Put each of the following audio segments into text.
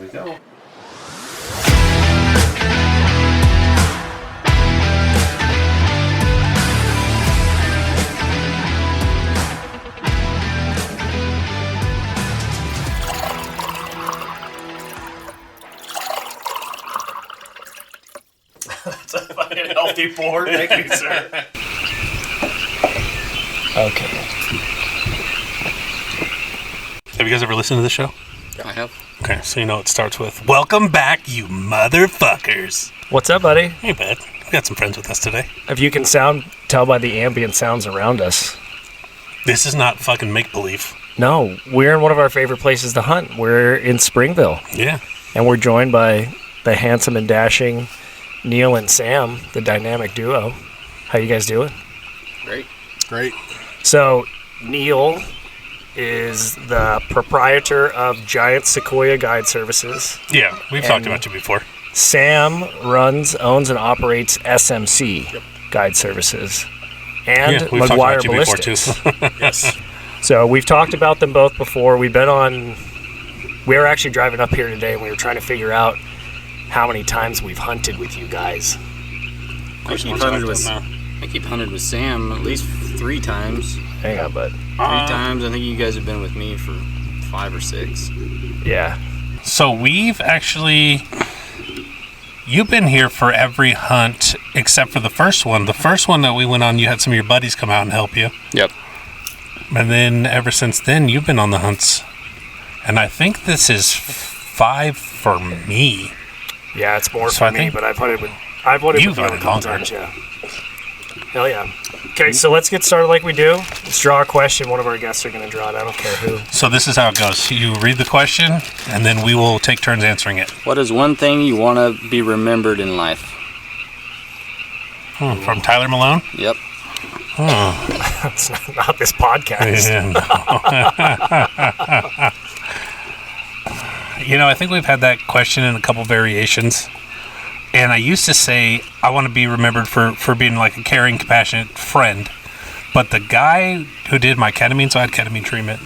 we go. That's a fucking healthy pour. Thank you, sir. Okay. Have you guys ever listened to the show? Yeah, I have. Okay, so you know it starts with, "Welcome back, you motherfuckers." What's up, buddy? Hey, bud. We got some friends with us today. If you can tell by the ambient sounds around us. This is not fucking make-believe. No, we're in one of our favorite places to hunt. We're in Springville. Yeah. And we're joined by the handsome and dashing Neil and Sam, the dynamic duo. How you guys doing? Great. Great. So, Neil is the proprietor of Giant Sequoia Guide Services. Yeah, we've talked about you before. Sam owns, and operates SMC Guide Services. And we've talked McGuire about you Ballistics. before, too. Yes. So, we've talked about them both before. We were actually driving up here today, and we were trying to figure out how many times we've hunted with you guys. I keep hunted with Sam at least 3 times. Hang on, bud. 3 times. I think you guys have been with me for 5 or 6. Yeah. So we've actually... You've been here for every hunt except for the first one. The first one that we went on, you had some of your buddies come out and help you. Yep. And then ever since then, you've been on the hunts. And I think this is 5 for me. Yeah, it's more for me, but I've hunted with you a couple times, yeah. Hell yeah. Okay, so let's get started like we do. Let's draw a question. One of our guests are going to draw it. I don't care who. So this is how it goes. You read the question, and then we will take turns answering it. What is one thing you want to be remembered in life? From Tyler Malone? Yep. It's not this podcast. Yeah, no. I think we've had that question in a couple variations. And I used to say I want to be remembered for being like a caring, compassionate friend. But the guy who did my ketamine, so I had ketamine treatment,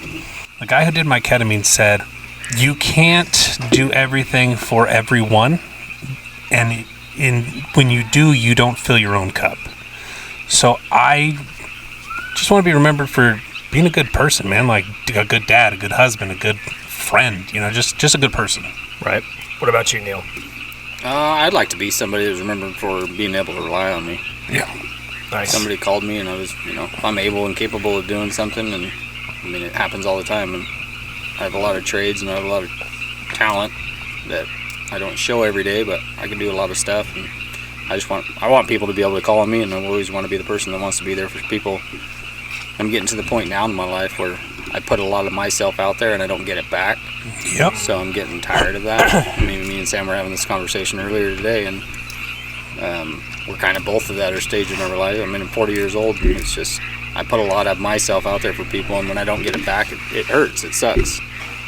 the guy who did my ketamine said, you can't do everything for everyone. And when you do, you don't fill your own cup. So I just want to be remembered for being a good person, man. Like a good dad, a good husband, a good friend, just a good person. Right. What about you, Neil? I'd like to be somebody who's remembered for being able to rely on me. Yeah. Nice. Somebody called me and I was, if I'm able and capable of doing something, and it happens all the time, and I have a lot of trades and I have a lot of talent that I don't show every day, but I can do a lot of stuff, and I want people to be able to call on me, and I always want to be the person that wants to be there for people. I'm getting to the point now in my life where I put a lot of myself out there and I don't get it back. Yep. So I'm getting tired of that. Me and Sam were having this conversation earlier today, and we're kind of both at that stage in our life. I'm 40 years old, and it's just I put a lot of myself out there for people, and when I don't get it back, it hurts. It sucks.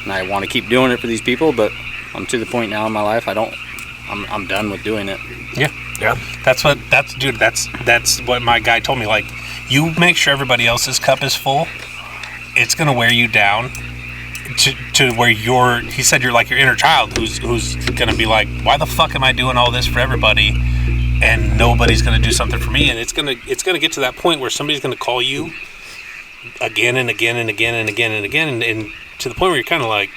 And I want to keep doing it for these people, but I'm to the point now in my life I'm done with doing it. Yeah. Yeah. That's what my guy told me. Like, you make sure everybody else's cup is full. It's going to wear you down to where he said you're like your inner child who's going to be like, why the fuck am I doing all this for everybody and nobody's going to do something for me? And it's going to get to that point where somebody's going to call you again and again and again and again and again and to the point where you're kind of like,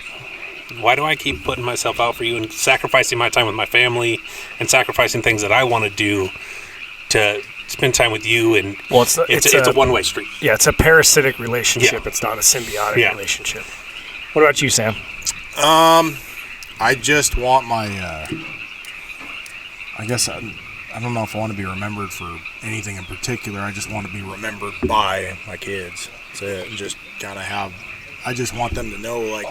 why do I keep putting myself out for you and sacrificing my time with my family and sacrificing things that I want to do to spend time with you? And it's a one-way street. Yeah, it's a parasitic relationship. Yeah. It's not a symbiotic relationship. What about you, Sam? I just want my, I guess I don't know if I want to be remembered for anything in particular. I just want to be remembered by my kids. That's it. And just gotta I just want them to know, like,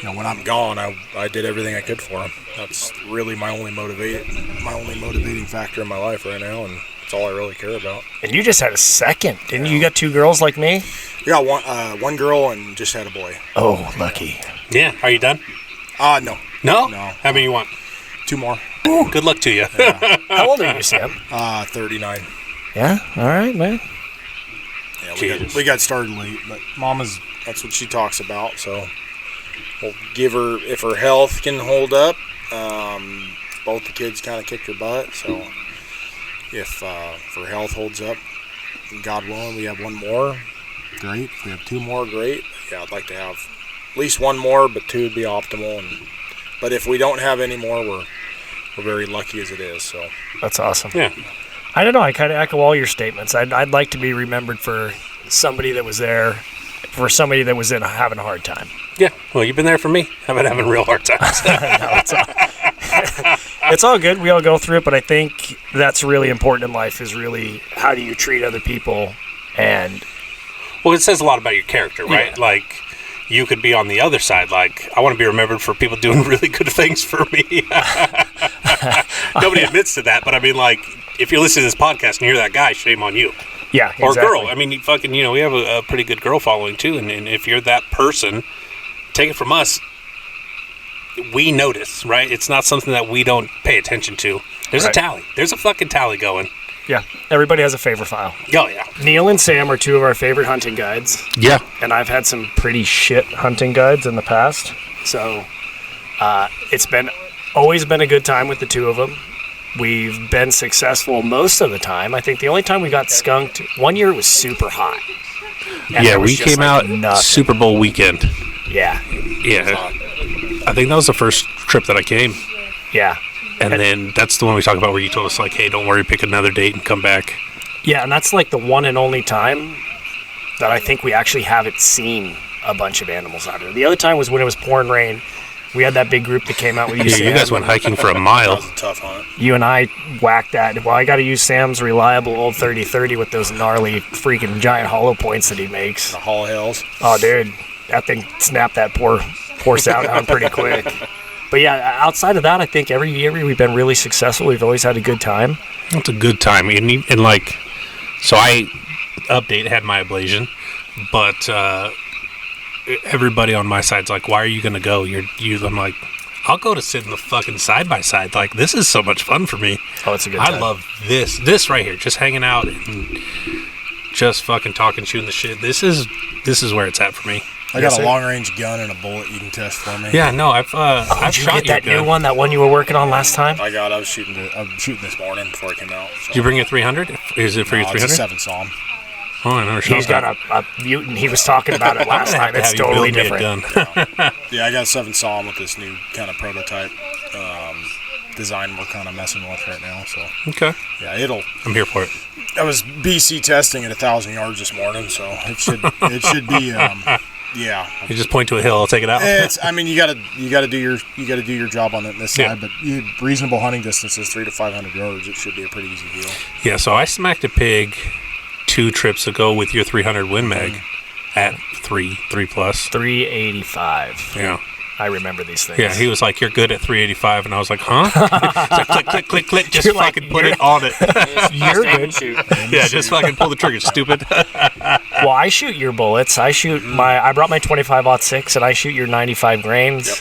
when I'm gone, I did everything I could for them. That's really my only motivating factor in my life right now, and that's all I really care about. And you just had a second, didn't you? You got 2 girls like me? Yeah, one girl and just had a boy. Oh, lucky. Yeah. Are you done? No. No? No. How many you want? 2 more. Ooh, good luck to you. Yeah. How old are you, Sam? 39. Yeah? All right, man. Yeah, we got started late, but that's what she talks about, so we'll give her, if her health can hold up. Both the kids kind of kicked her butt, so if her health holds up, God willing, we have one more, great. If we have two more, great. Yeah, I'd like to have at least one more, but two would be optimal. But if we don't have any more, we're very lucky as it is. So that's awesome. Yeah. I don't know. I kind of echo all your statements. I'd like to be remembered for somebody that was there, for somebody that was having a hard time. Yeah. Well, you've been there for me. I've been having real hard times. It's all good. We all go through it, but I think that's really important in life is really how do you treat other people. And well, it says a lot about your character, right? Yeah. Like, you could be on the other side. Like, I want to be remembered for people doing really good things for me. Nobody admits to that, but I mean, like, if you're listening to this podcast and you're that guy, shame on you. Yeah, exactly. Or girl. I mean, we have a pretty good girl following, too. And if you're that person, take it from us, we notice, right? It's not something that we don't pay attention to. There's a tally. There's a fucking tally going. Yeah, everybody has a favorite file. Oh, yeah. Neil and Sam are two of our favorite hunting guides. Yeah. And I've had some pretty shit hunting guides in the past. So it's always been a good time with the two of them. We've been successful most of the time. I think the only time we got skunked, one year it was super hot. And Yeah, we came out Super Bowl weekend. Yeah. Yeah. I think that was the first trip that I came. Yeah. And then that's the one we talk about where you told us, like, hey, don't worry, pick another date and come back. Yeah, and that's like the one and only time that I think we actually haven't seen a bunch of animals out there. The other time was when it was pouring rain. We had that big group that came out with you, Yeah, Sam. you guys went hiking for a mile. that was a tough hunt. You and I whacked that. Well, I got to use Sam's reliable old 30-30 with those gnarly freaking giant hollow points that he makes. The Hall of Hills. Oh, dude, that thing snapped that poor sound down pretty quick. But yeah, outside of that, I think every year we've been really successful. We've always had a good time. It's a good time. And like, so I had my ablation, but everybody on my side's like, why are you going to go? I'm like, I'll go to sit in the fucking side-by-side. Like, this is so much fun for me. Oh, it's a good time. I love this right here. Just hanging out and just fucking talking, shooting the shit. This is where it's at for me. I got a long-range gun and a bullet you can test for me. Yeah, no, I've Did you shot get that your new one, that one you were working on last time? I was shooting this morning before I came out. So. Did you bring a 300? Is it for your 300? It's a 7 Psalm. Oh, I never shot He's got a mutant. He was talking about it last time. It's totally different. Yeah, I got a 7 Psalm with this new kind of prototype design we're kind of messing with right now. So Okay. Yeah, I'm here for it. I was BC testing at 1,000 yards this morning, so it should be. Yeah. You just point to a hill, I'll take it out. I mean, you gotta do your job on this side, but reasonable hunting distances, 300 to 500 yards. It should be a pretty easy deal. Yeah, so I smacked a pig 2 trips ago with your 300 Win Mag at 3 plus 385. Yeah. I remember these things. Yeah, he was like, "You're good at 385," and I was like, "Huh?" It's like, click, click, click. Just fucking put it on it. You're good. Shoot. Yeah, just fucking pull the trigger, stupid. Well, I shoot your bullets. I brought my 25-06 and I shoot your 95 grains. Yep.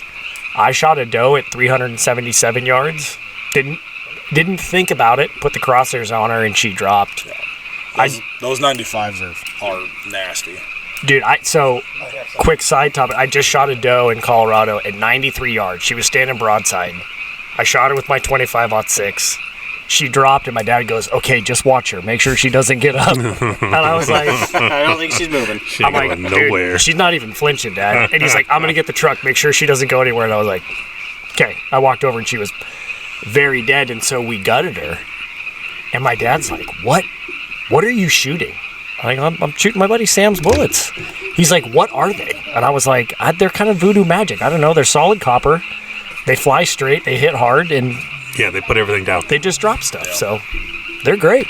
I shot a doe at 377 yards. Didn't think about it. Put the crosshairs on her and she dropped. Yeah. Those 95s are nasty. Dude, so quick side topic. I just shot a doe in Colorado at 93 yards. She was standing broadside. I shot her with my 25-06. She dropped, and my dad goes, "Okay, just watch her. Make sure she doesn't get up." And I was like, I don't think she's moving. She's going nowhere. Dude, she's not even flinching, Dad. And he's like, "I'm going to get the truck. Make sure she doesn't go anywhere." And I was like, okay. I walked over, and she was very dead, and so we gutted her. And my dad's like, What are you shooting? I'm shooting my buddy Sam's bullets. He's like, "What are they?" And I was like, "They're kind of voodoo magic. I don't know. They're solid copper. They fly straight. They hit hard, and yeah, they put everything down. They just drop stuff. Yeah. So they're great."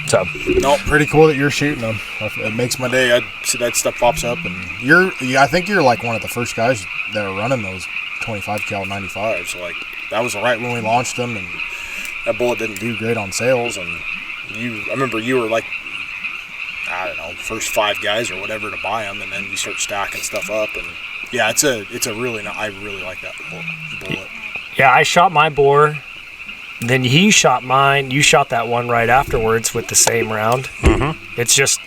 So no, pretty cool that you're shooting them. It makes my day. I see that stuff pops up, and I think you're like one of the first guys that are running those 25 cal 95. So like that was right when we launched them, and that bullet didn't do great on sales. And I remember you were like, I don't know, first 5 guys or whatever to buy them, and then you start stacking stuff up, and yeah, it's a really I really like that bullet. Yeah, I shot my boar, then he shot mine. You shot that one right afterwards with the same round. Mm-hmm. It's just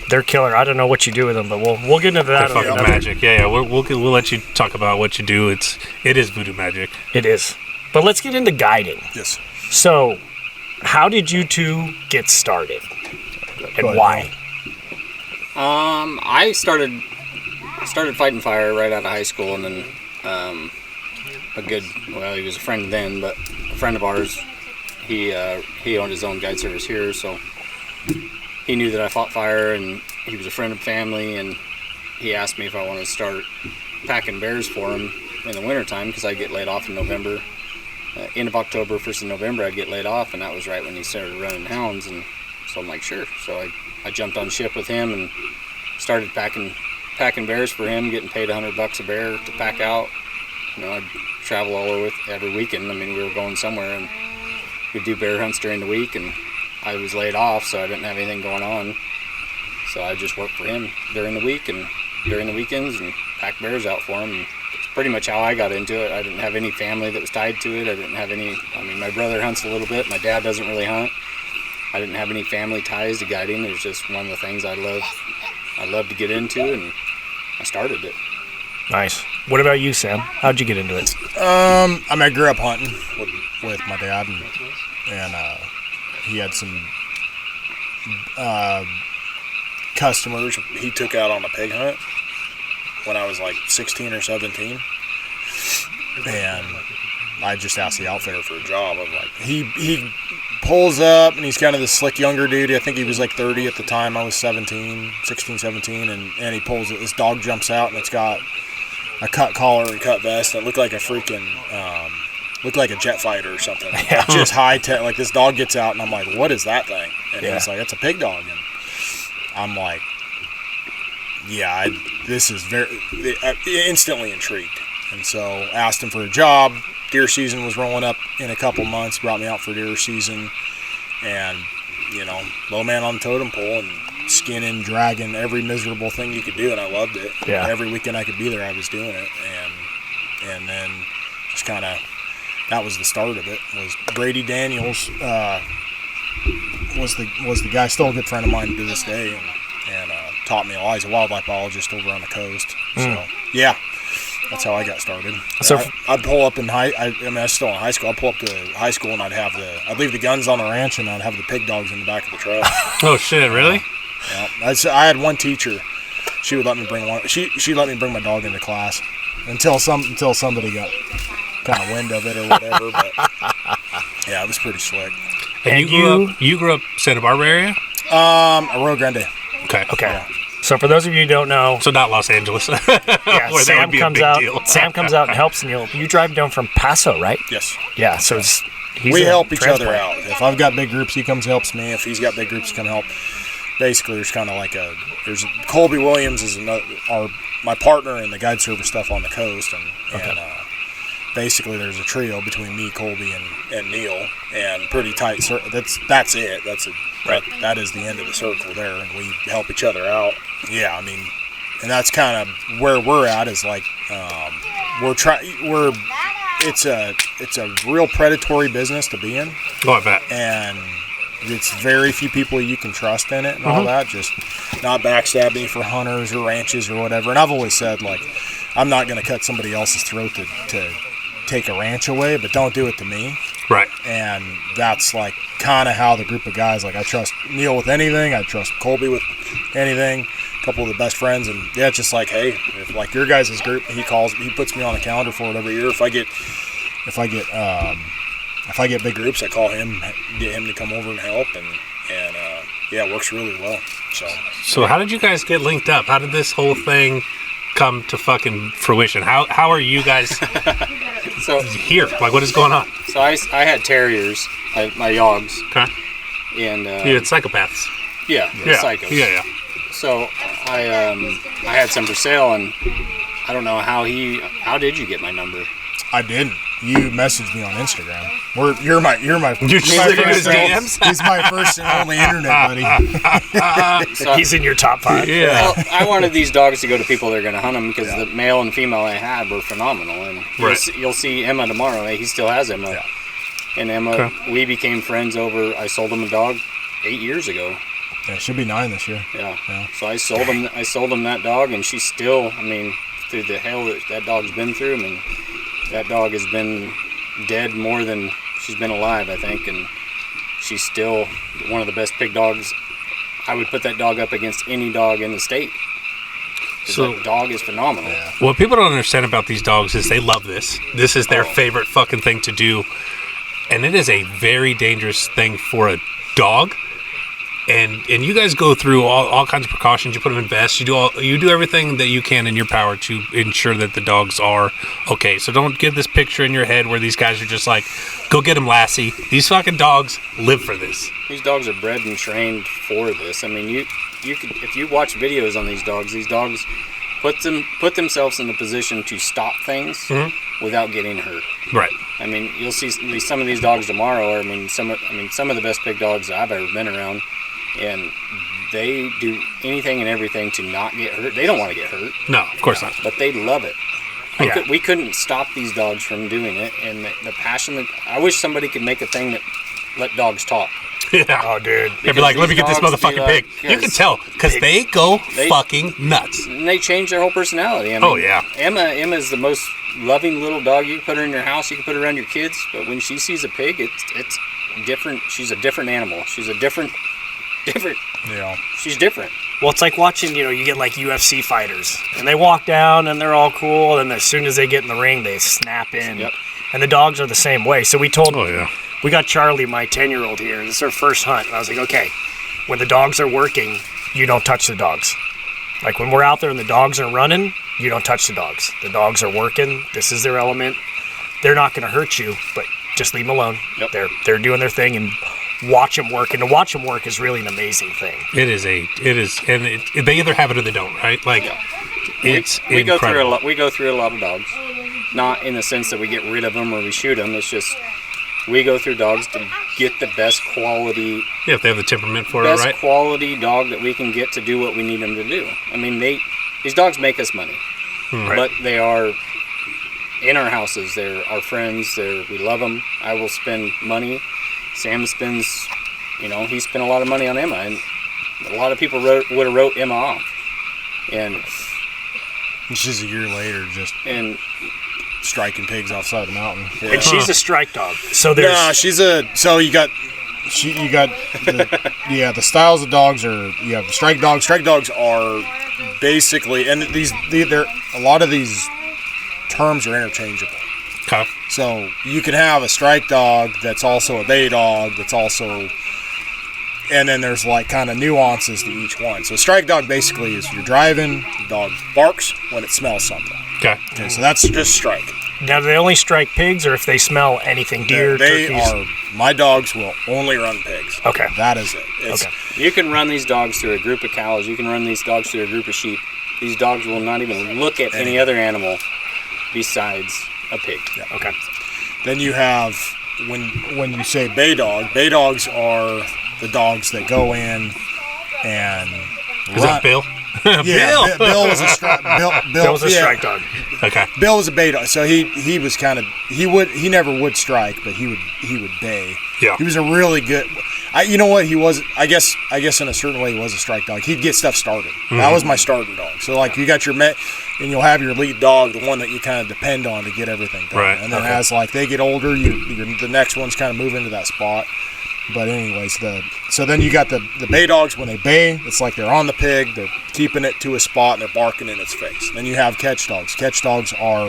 They're killer. I don't know what you do with them, but we'll get into that. They're fucking magic. Yeah. We'll let you talk about what you do. It is voodoo magic. It is. But let's get into guiding. Yes. So, how did you two get started, and why? I started fighting fire right out of high school, and then he was a friend then, but a friend of ours, he owned his own guide service here, so he knew that I fought fire, and he was a friend of family, and he asked me if I wanted to start packing bears for him in the wintertime, because I'd get laid off in November. End of October, 1st of November, I'd get laid off, and that was right when he started running hounds, and so I'm like, sure. So I jumped on ship with him and started packing bears for him, getting paid $100 a bear to pack out. I'd travel all over every weekend. I mean, we were going somewhere, and we'd do bear hunts during the week, and I was laid off, so I didn't have anything going on. So I just worked for him during the week and during the weekends and packed bears out for him. And it's pretty much how I got into it. I didn't have any family that was tied to it. My brother hunts a little bit. My dad doesn't really hunt. I didn't have any family ties to guiding. It was just one of the things I love to get into, and I started it. Nice. What about you, Sam? How'd you get into it? I grew up hunting with my dad, and he had some customers he took out on a pig hunt when I was like 16 or 17, and I just asked the outfitter for a job. I'm like, he pulls up, and he's kind of this slick younger dude. I think he was like 30 at the time. I was 16, 17, and he pulls it. This dog jumps out, and it's got a cut collar and cut vest. It looked like a freaking, looked like a jet fighter or something. Yeah. Just high tech. Like, this dog gets out, and I'm like, what is that thing? And he's like, it's a pig dog. And I'm like, yeah, this is instantly intrigued. And so asked him for a job. Deer season was rolling up in a couple months. Brought me out for deer season, and low man on the totem pole and skinning, dragging, every miserable thing you could do, and I loved it. Yeah. Every weekend I could be there, I was doing it, and then just kind of that was the start of it. Was Brady Daniels was the guy, still a good friend of mine to this day, and taught me a lot. He's a wildlife biologist over on the coast. So yeah. That's how I got started. So I'd pull up in I was still in high school. I'd pull up to high school, and I'd leave the guns on the ranch, and I'd have the pig dogs in the back of the truck. Oh shit! Really? Yeah. I had one teacher. She would let me bring one. She let me bring my dog into class until somebody got kind of wind of it or whatever. But yeah, it was pretty slick. And you grew up Santa Barbara area? Rio Grande. Okay. Yeah. So for those of you who don't know, so not Los Angeles. Yeah, where Sam comes out. Deal. Sam comes out and helps, and you drive down from Paso, right? Yes. Yeah. So we help each other out. If I've got big groups, he comes and helps me. If he's got big groups, he comes help. Basically, there's kind of like there's Colby Williams is my partner in the guide service stuff on the coast, and basically there's a trio between me, Colby, and Neil, and pretty tight. That's it. That is the end of the circle there, and we help each other out. Yeah, I mean, and that's kind of where we're at. Is like it's a real predatory business to be in. Oh, I bet. And it's very few people you can trust in it and all that. Just not backstabbing for hunters or ranches or whatever. And I've always said, like, I'm not going to cut somebody else's throat to take a ranch away, but don't do it to me. Right. And that's like kind of how the group of guys, like, I trust Neil with anything. I trust Colby with anything. A couple of the best friends, and yeah, it's just like, hey, if like your guys' group, he puts me on the calendar for it every year. If I get big groups, I call him, get him to come over and help, and yeah, it works really well. So how did you guys get linked up? How did this whole thing come to fucking fruition? How are you guys here? Like, what is going on? So I had terriers, my yogs. Okay. And you had psychopaths. Yeah. Psychos. Yeah. So I had some for sale, and I don't know how did you get my number? I didn't. You messaged me on Instagram. You're my DMs? He's my first and only internet buddy. So he's in your top 5. Yeah. Well, I wanted these dogs to go to people that are going to hunt them, because the male and female I had were phenomenal. And you'll see Emma tomorrow. He still has Emma. Yeah. And Emma, we became friends over. I sold him a dog 8 years ago. Yeah, it should be 9 this year. Yeah. Yeah. So I sold him that dog, and she's still, I mean, through the hell that dog's been through, I mean, that dog has been dead more than she's been alive, I think, and she's still one of the best pig dogs. I would put that dog up against any dog in the state. So that dog is phenomenal. Yeah. What people don't understand about these dogs is they love this. This is their favorite fucking thing to do. And it is a very dangerous thing for a dog. And you guys go through all kinds of precautions. You put them in vests. You do everything that you can in your power to ensure that the dogs are okay. So don't get this picture in your head where these guys are just like, go get them, Lassie. These fucking dogs live for this. These dogs are bred and trained for this. I mean, you could, if you watch videos on these dogs put themselves in the position to stop things without getting hurt. Right. I mean, you'll see some of these dogs tomorrow. Some of the best pig dogs I've ever been around. And they do anything and everything to not get hurt. They don't want to get hurt. No, of course not. But they love it. Yeah. We couldn't stop these dogs from doing it. And the passion that... I wish somebody could make a thing that let dogs talk. Yeah. Oh, dude. They'd be like, let me get this Dogs do motherfucking pig. You can tell, because they go fucking nuts. And they change their whole personality. I mean, Oh, yeah. Emma's the most loving little dog. You can put her in your house. You can put her around your kids. But when she sees a pig, it's different. She's a different animal. She's a different. Yeah. She's different. Well, it's like watching, you get like UFC fighters, and they walk down, and they're all cool, and as soon as they get in the ring, they snap in. Yep. And the dogs are the same way. So we Oh, got Charlie, my 10-year-old here, and this is her first hunt, and I was like, okay, when the dogs are working, you don't touch the dogs. Like when we're out there and the dogs are running, you don't touch the dogs. The dogs are working. This is their element. They're not going to hurt you, but just leave them alone. Yep. They're doing their thing, and watch them work. And to watch them work is really an amazing thing. It is, and they either have it or they don't, right? Like, it's we go through a incredible. lot. We go through a lot of dogs, not in the sense that we get rid of them or we shoot them. It's just we go through dogs to get the best quality. Yeah, if they have the temperament for it, Best right? quality dog that we can get to do what we need them to do. I mean, these dogs make us money, but they are in our houses. They're our friends. We love them. I will spend money. Sam spends, he spent a lot of money on Emma, and a lot of people would have wrote Emma off. And She's a year later just striking pigs off the side of the mountain. Yeah. And she's a strike dog. So there's... No, the styles of dogs are, you have the strike dogs. Strike dogs are basically, and they're a lot of these terms are interchangeable. Okay. So you can have a strike dog that's also a bay dog that's also, and then there's like kind of nuances to each one. So strike dog basically is you're driving, the dog barks when it smells something. Okay. So that's just strike. Now, do they only strike pigs, or if they smell anything, deer, turkeys? My dogs will only run pigs. Okay. That is it. Okay. you can run these dogs through a group of cows. You can run these dogs through a group of sheep. These dogs will not even look at any other animal besides a pig. Yeah. Okay. Then you have, when you say bay dogs are the dogs that go in and Is that Bill? Yeah, Bill was a strike. Bill was a strike dog. Okay. Bill was a bay dog, so he was kind of he never would strike, but he would bay. Yeah. He was a really good. You know what he was? I guess in a certain way he was a strike dog. He'd get stuff started. That was my starting dog. So like you got your and you'll have your lead dog, the one that you kind of depend on to get everything done. Right. And then as like they get older, the next ones kind of move into that spot. But anyways, so then you got the bay dogs. When they bay, it's like they're on the pig, they're keeping it to a spot, and they're barking in its face. Then you have catch dogs. Catch dogs are,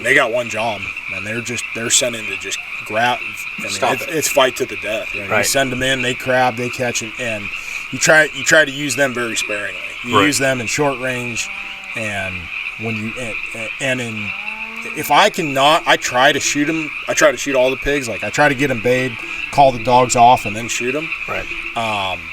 they got one job, and they're sent in to just grab. It's fight to the death. Right? You send them in, they crab, they catch it, and you try to use them very sparingly. You use them in short range, and if I cannot, I try to shoot them. I try to shoot all the pigs. Like I try to get them bayed, call the dogs off, and then shoot them. Right.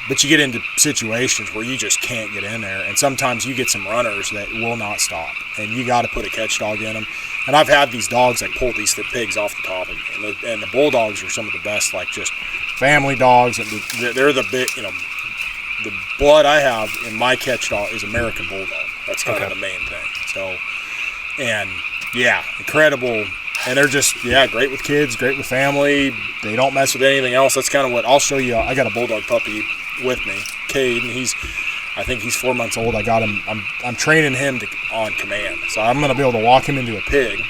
But you get into situations where you just can't get in there, and sometimes you get some runners that will not stop, and you got to put a catch dog in them. And I've had these dogs like pull these pigs off the top of me, and the bulldogs are some of the best, like just family dogs, and they're the big, the blood I have in my catch dog is American Bulldog. That's kind of the main thing. So, and yeah, incredible And they're just, great with kids, great with family. They don't mess with anything else. That's kind of what I'll show you. I got a bulldog puppy with me, Cade, and I think he's 4 months old. I got him. I'm training him on command. So I'm going to be able to walk him into a pig,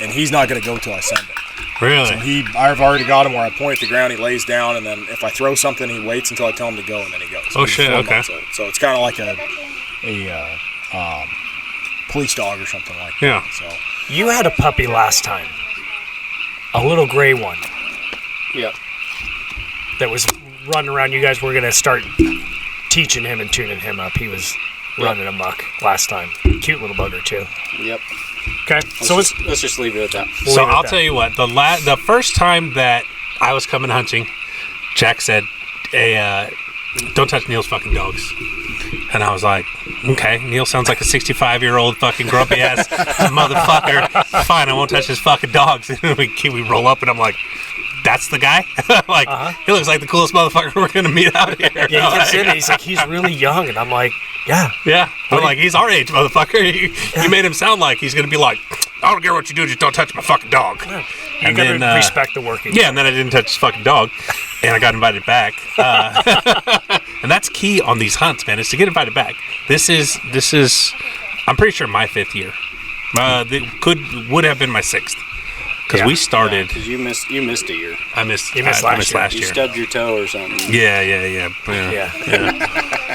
and he's not going to go till I send it. Really? So I've already got him where I point at the ground, he lays down, and then if I throw something, he waits until I tell him to go, and then he goes. Oh, shit, okay. So it's kind of like a police dog or something like that. Yeah. So You had a puppy last time. A little gray one. Yep. That was running around. You guys were going to start teaching him and tuning him up. He was running amok last time. Cute little bugger, too. Yep. Okay. Let's just leave it at that. We'll So leave it at I'll that. tell you what. The first time that I was coming hunting, Jack said, "Hey, don't touch Neil's fucking dogs." And I was like, "Okay, Neil sounds like a 65-year-old fucking grumpy ass motherfucker. Fine, I won't touch his fucking dogs." And we roll up, and I'm like, "That's the guy." Like, he looks like the coolest motherfucker we're gonna meet out here. Yeah, he kept saying it. He's like, he's really young. And I'm like, yeah. Yeah, I'm like, he's our age, motherfucker. You made him sound like he's gonna be like, "I don't care what you do, just don't touch my fucking dog." You And gotta then, respect the working. Yeah, and then I didn't touch his fucking dog, and I got invited back. And that's key on these hunts, man, is to get invited back. This is, I'm pretty sure my 5th year. Would have been my 6th. Because we started. Because you missed a year. I missed last You year. stubbed your toe or something. Yeah.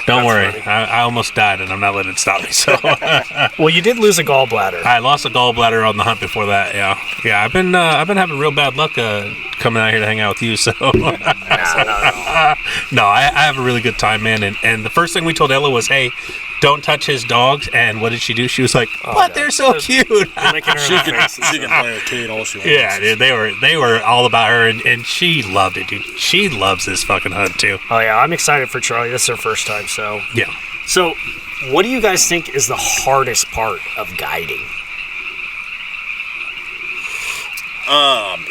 Don't worry. I almost died, and I'm not letting it stop me. So Well, you did lose a gallbladder. I lost a gallbladder on the hunt before that. Yeah. I've been having real bad luck coming out here to hang out with you. So no, I have a really good time, man. And the first thing we told Ella was, "Hey, don't touch his dogs." And what did she do? She was like, "What? They're so cute." Licking her she in the can face. play with Kate all she wants. Yeah, dude, they were all about her, and she loved it, dude. She loves this fucking hunt too. Oh, yeah. I'm excited for Charlie. This is her first time, so. Yeah. So, what do you guys think is the hardest part of guiding?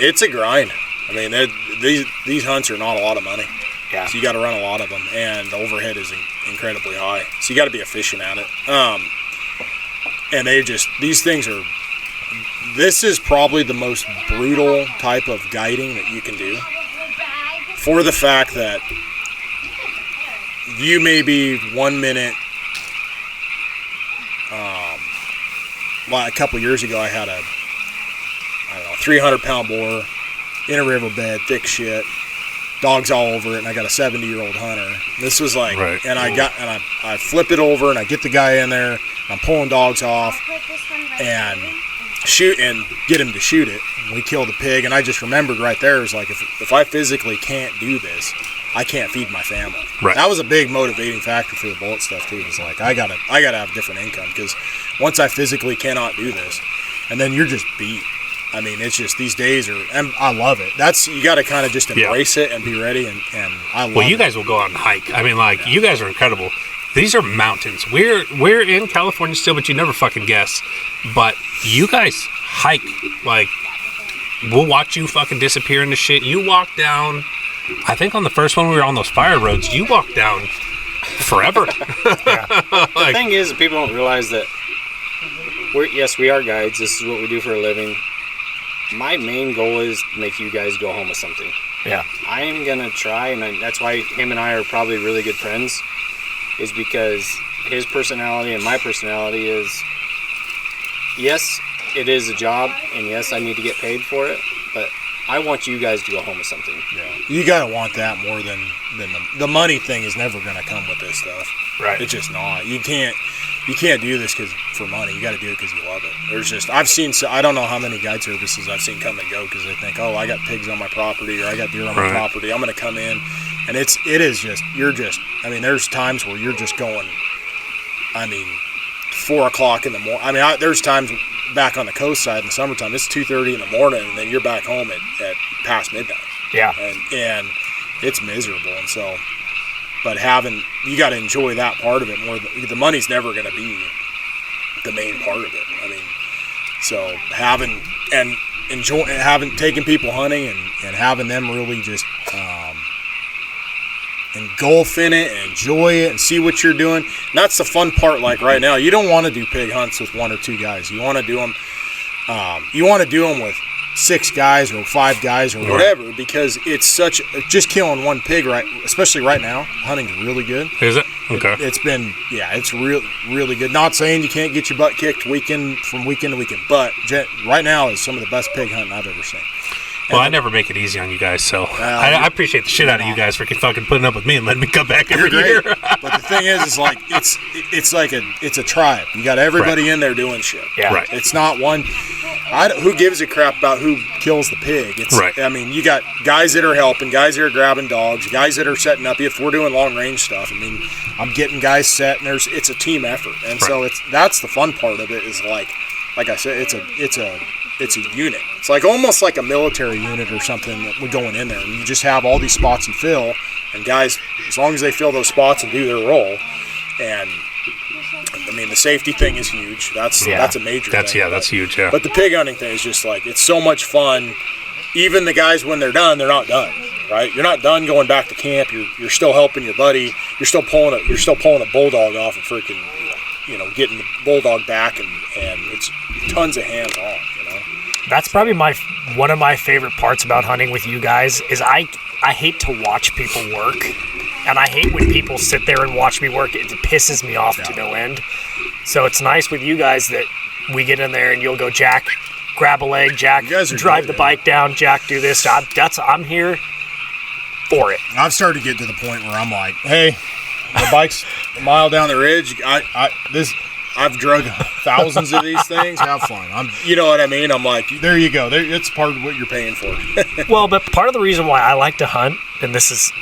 It's a grind. I mean, these hunts are not a lot of money. Yeah. So you got to run a lot of them, and the overhead is incredibly high. So you got to be efficient at it. And these things are. This is probably the most brutal type of guiding that you can do, for the fact that you may be 1 minute. Like a couple years ago, I had a 300-pound boar in a riverbed, thick shit. Dogs all over it, and I got a 70-year-old hunter. This was like, Right. and I flip it over, and I get the guy in there. I'm pulling dogs off, and shoot and get him to shoot it. And we kill the pig, and I just remembered right there is like, if I physically can't do this, I can't feed my family. Right. That was a big motivating factor for the bullet stuff too. It was like I gotta have different income, because once I physically cannot do this, and then you're just beat. I mean, it's just these days and I love it. You got to kind of just embrace it and be ready, and I love it. Well, you guys will go out and hike. I mean, like, you guys are incredible. These are mountains. We're in California still, but you never fucking guess. But you guys hike. Like, we'll watch you fucking disappear into shit. You walk down, I think on the first one we were on those fire roads, you walked down forever. The thing is, people don't realize that we are guides. This is what we do for a living. My main goal is to make you guys go home with something. Yeah. I am going to try, and that's why him and I are probably really good friends, is because his personality and my personality is, yes, it is a job, and yes, I need to get paid for it, but I want you guys to go home with something. Yeah. You gotta want that more than the money thing is never gonna come with this stuff. Right. It's just not. You can't do this for money. You got to do it because you love it. I don't know how many guide services I've seen come and go because they think, oh, I got pigs on my property, or I got deer on my property, I'm going to come in, and there's times where you're just going, 4 o'clock in the morning. I mean, there's times back on the coast side in the summertime, it's 2:30 in the morning, and then you're back home at past midnight. Yeah. And it's miserable, and so. But you got to enjoy that part of it more. The money's never going to be the main part of it. I mean, so taking people hunting and having them really just engulf in it and enjoy it and see what you're doing. And that's the fun part. Like right now, you don't want to do pig hunts with 1 or 2 guys. You want to do them you want to do them with 6 guys or 5 guys or whatever, because it's just killing one pig, right? Especially right now, hunting's really good. Is it? Okay. It's been, it's really good. Not saying you can't get your butt kicked from weekend to weekend, but right now is some of the best pig hunting I've ever seen. Well, I never make it easy on you guys, so I appreciate the shit out of you guys for fucking putting up with me and letting me come back every year. But the thing is like it's a tribe. You got everybody in there doing shit. Yeah. Right. It's not one. Who gives a crap about who kills the pig? Right. I mean, you got guys that are helping, guys that are grabbing dogs, guys that are setting up. If we're doing long range stuff, I mean, I'm getting guys set, and it's a team effort, and so that's the fun part of it. Is like I said, it's a unit. It's like almost like a military unit or something that we're going in there. And you just have all these spots you fill, and guys, as long as they fill those spots and do their role, and I mean the safety thing is huge. That's a major thing. That's huge. Yeah. But the pig hunting thing is just like, it's so much fun. Even the guys, when they're done, they're not done. Right? You're not done going back to camp. You're still helping your buddy. You're still pulling a bulldog off and freaking, getting the bulldog back, and it's tons of hands on. That's probably one of my favorite parts about hunting with you guys is I hate to watch people work, and I hate when people sit there and watch me work. It pisses me off to no end. So it's nice with you guys that we get in there and you'll go, Jack, grab a leg, Jack, drive the bike down, Jack, do this. I'm here for it. I've started to get to the point where I'm like, hey, the bike's a mile down the ridge. I've drug thousands of these things. Have fun. You know what I mean? I'm like, there you go. It's part of what you're paying for. Well, but part of the reason why I like to hunt, and this is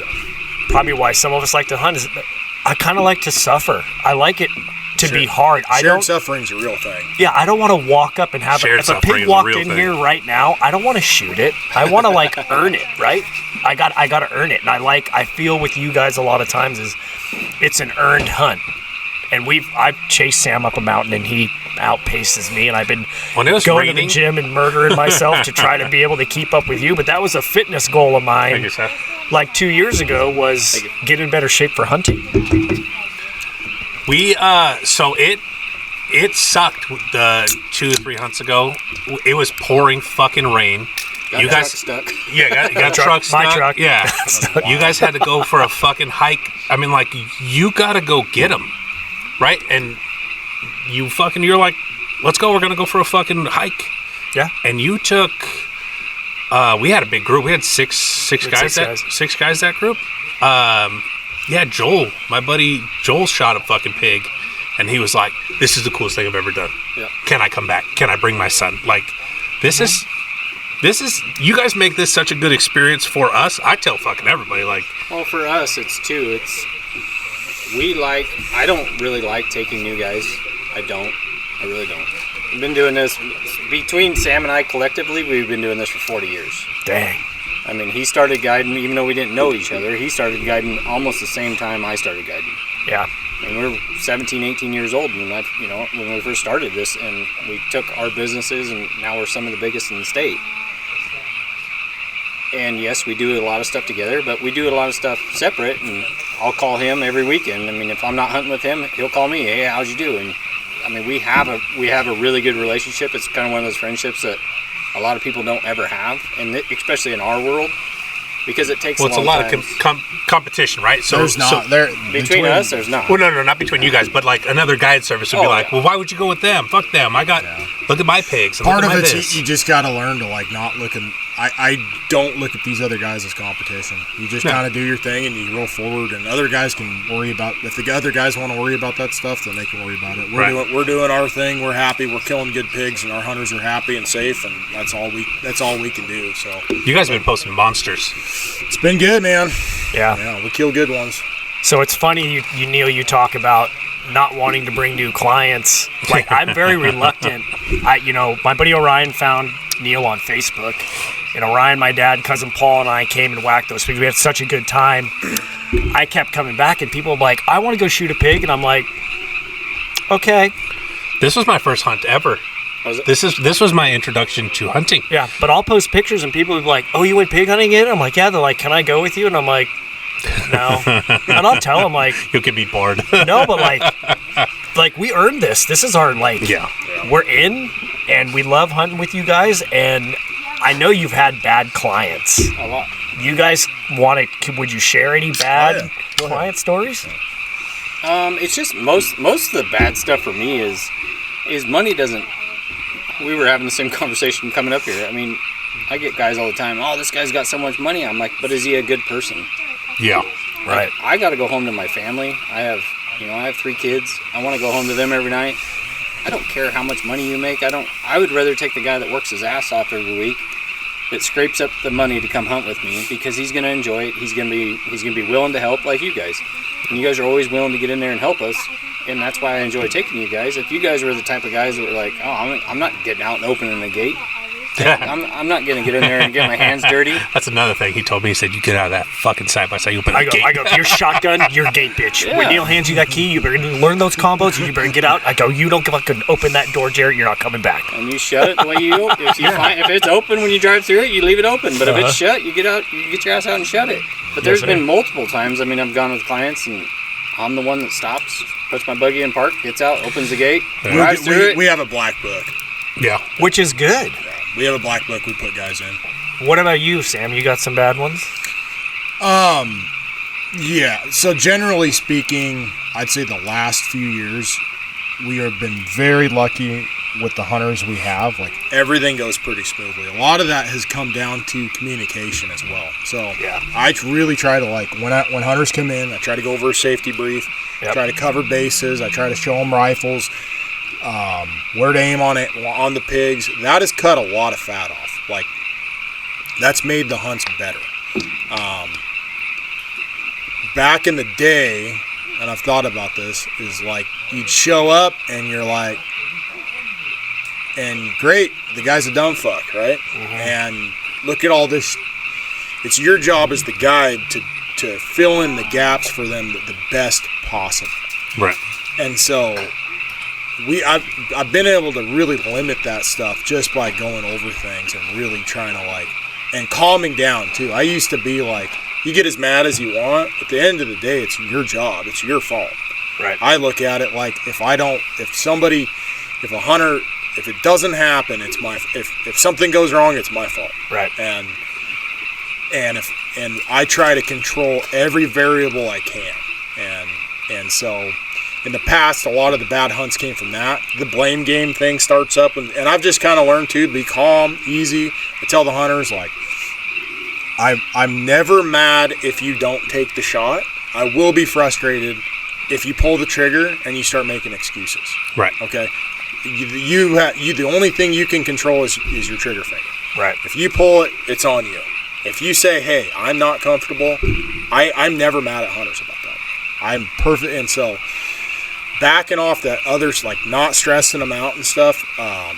probably why some of us like to hunt, is that I kind of like to suffer. I like it to be hard. Shared suffering's a real thing. Yeah, I don't want to walk up and have if a pig walked in here right now, I don't want to shoot it. I want to earn it, right? I got to earn it. And I feel with you guys a lot of times is it's an earned hunt. And I've chased Sam up a mountain, and he outpaces me, and I've been going to the gym and murdering myself to try to be able to keep up with you. But that was a fitness goal of mine. Like 2 years ago, was get in better shape for hunting. So it sucked the 2 or 3 hunts ago. It was pouring fucking rain. You guys stuck. Yeah, got truck stuck. My truck. Yeah. You guys had to go for a fucking hike. I mean, you got to go get them. Right? And you're like, let's go. We're going to go for a fucking hike. Yeah. And you took, we had a big group. We had six guys that group. Joel, my buddy Joel shot a fucking pig. And he was like, this is the coolest thing I've ever done. Yeah. Can I come back? Can I bring my son? This is, you guys make this such a good experience for us. I tell fucking everybody, well, for us, I don't really like taking new guys. I really don't. We've been doing this, between Sam and I collectively, we've been doing this for 40 years. Dang. I mean, he started guiding, even though we didn't know each other, he started guiding almost the same time I started guiding. Yeah. And we were 17, 18 years old when we first started this, and we took our businesses, and now we're some of the biggest in the state. And yes, we do a lot of stuff together, but we do a lot of stuff separate, and I'll call him every weekend. I mean, if I'm not hunting with him, he'll call me, hey, how'd you do? And I mean, we have a really good relationship. It's kind of one of those friendships that a lot of people don't ever have, and especially in our world, because it takes a long time. Well, it's a lot of competition, right? So there's not. Between us, there's not. Well, no, not between you guys, but another guide service would be well, why would you go with them? Fuck them. Look at my pigs. Part of it's you just got to learn to not look at. I don't look at these other guys as competition. You just kind of do your thing and you roll forward, and other guys can worry about. If the other guys want to worry about that stuff, then they can worry about it. We're doing our thing. We're happy. We're killing good pigs, and our hunters are happy and safe, and that's all we can do. So you guys have been posting monsters. It's been good, man. Yeah, we kill good ones. So it's funny, Neil, you talk about not wanting to bring new clients. I'm very reluctant. My buddy Orion found Neil on Facebook, and Orion, my dad, cousin Paul, and I came and whacked those pigs. We had such a good time. I kept coming back, and people were like, I want to go shoot a pig, and I'm like, okay. This was my first hunt ever. This was my introduction to hunting. Yeah, but I'll post pictures, and people will be like, oh, you went pig hunting again? I'm like, yeah. They're like, can I go with you? And I'm like, no. And I'll tell them, you'll get me bored. No, but we earned this. This is our, we're in. and we love hunting with you guys. And I know you've had bad clients. A lot. You guys would you share any bad client stories? It's just most of the bad stuff for me is money doesn't. We were having the same conversation coming up here. I mean, I get guys all the time. Oh, this guy's got so much money. I'm like, but is he a good person? Yeah. Right. I got to go home to my family. I have 3 kids. I want to go home to them every night. I don't care how much money you make. I would rather take the guy that works his ass off every week, that scrapes up the money to come hunt with me, because he's going to enjoy it. He's going to be willing to help, like you guys. And you guys are always willing to get in there and help us. And that's why I enjoy taking you guys. If you guys were the type of guys that were like, oh, I'm not getting out and opening the gate. I'm not going to get in there and get my hands dirty. That's another thing he told me. He said, you get out of that fucking side-by-side, you open the gate. I go, your shotgun, your gate, bitch. Yeah. When Neil hands you that key, you better learn those combos, you better get out. I go, you don't fucking open that door, Jerett, you're not coming back. And you shut it the way you open. If it's open when you drive through it, you leave it open. But if it's shut, you get your ass out and shut it. But there's been multiple times, I mean, I've gone with clients and I'm the one that stops, puts my buggy in park, gets out, opens the gate, drives through it. We have a black book. Yeah. Which is good. Yeah, we have a black book we put guys in. What about you, Sam? You got some bad ones? Yeah. So generally speaking, I'd say the last few years, we have been very lucky with the hunters we have. Like, everything goes pretty smoothly. A lot of that has come down to communication as well. So I really try to, like, when hunters come in, I try to go over a safety brief, try to cover bases, I try to show them rifles, where to aim on the pigs. That has cut a lot of fat off. Like, that's made the hunts better. Back in the day, and I've thought about this, is like you'd show up and you're like, and great, the guy's a dumb fuck, right? Mm-hmm. And look at all this. It's your job as the guide to fill in the gaps for them the best possible. Right. And so I've been able to really limit that stuff just by going over things and really trying to, like, and calming down too. I used to be like, you get as mad as you want. At the end of the day, it's your job. It's your fault. Right. I look at it like if a hunter, if it doesn't happen, it's my. If something goes wrong, it's my fault. Right. And I try to control every variable I can. And so in the past, a lot of the bad hunts came from that. The blame game thing starts up, and I've just kind of learned to be calm, easy. I tell the hunters, like, I'm never mad if you don't take the shot. I will be frustrated if you pull the trigger and you start making excuses. Right. Okay. You the only thing you can control is your trigger finger. Right. If you pull it, it's on you. If you say, "Hey, I'm not comfortable," I'm never mad at hunters about that. I'm perfect, and so backing off that others, like, not stressing them out and stuff.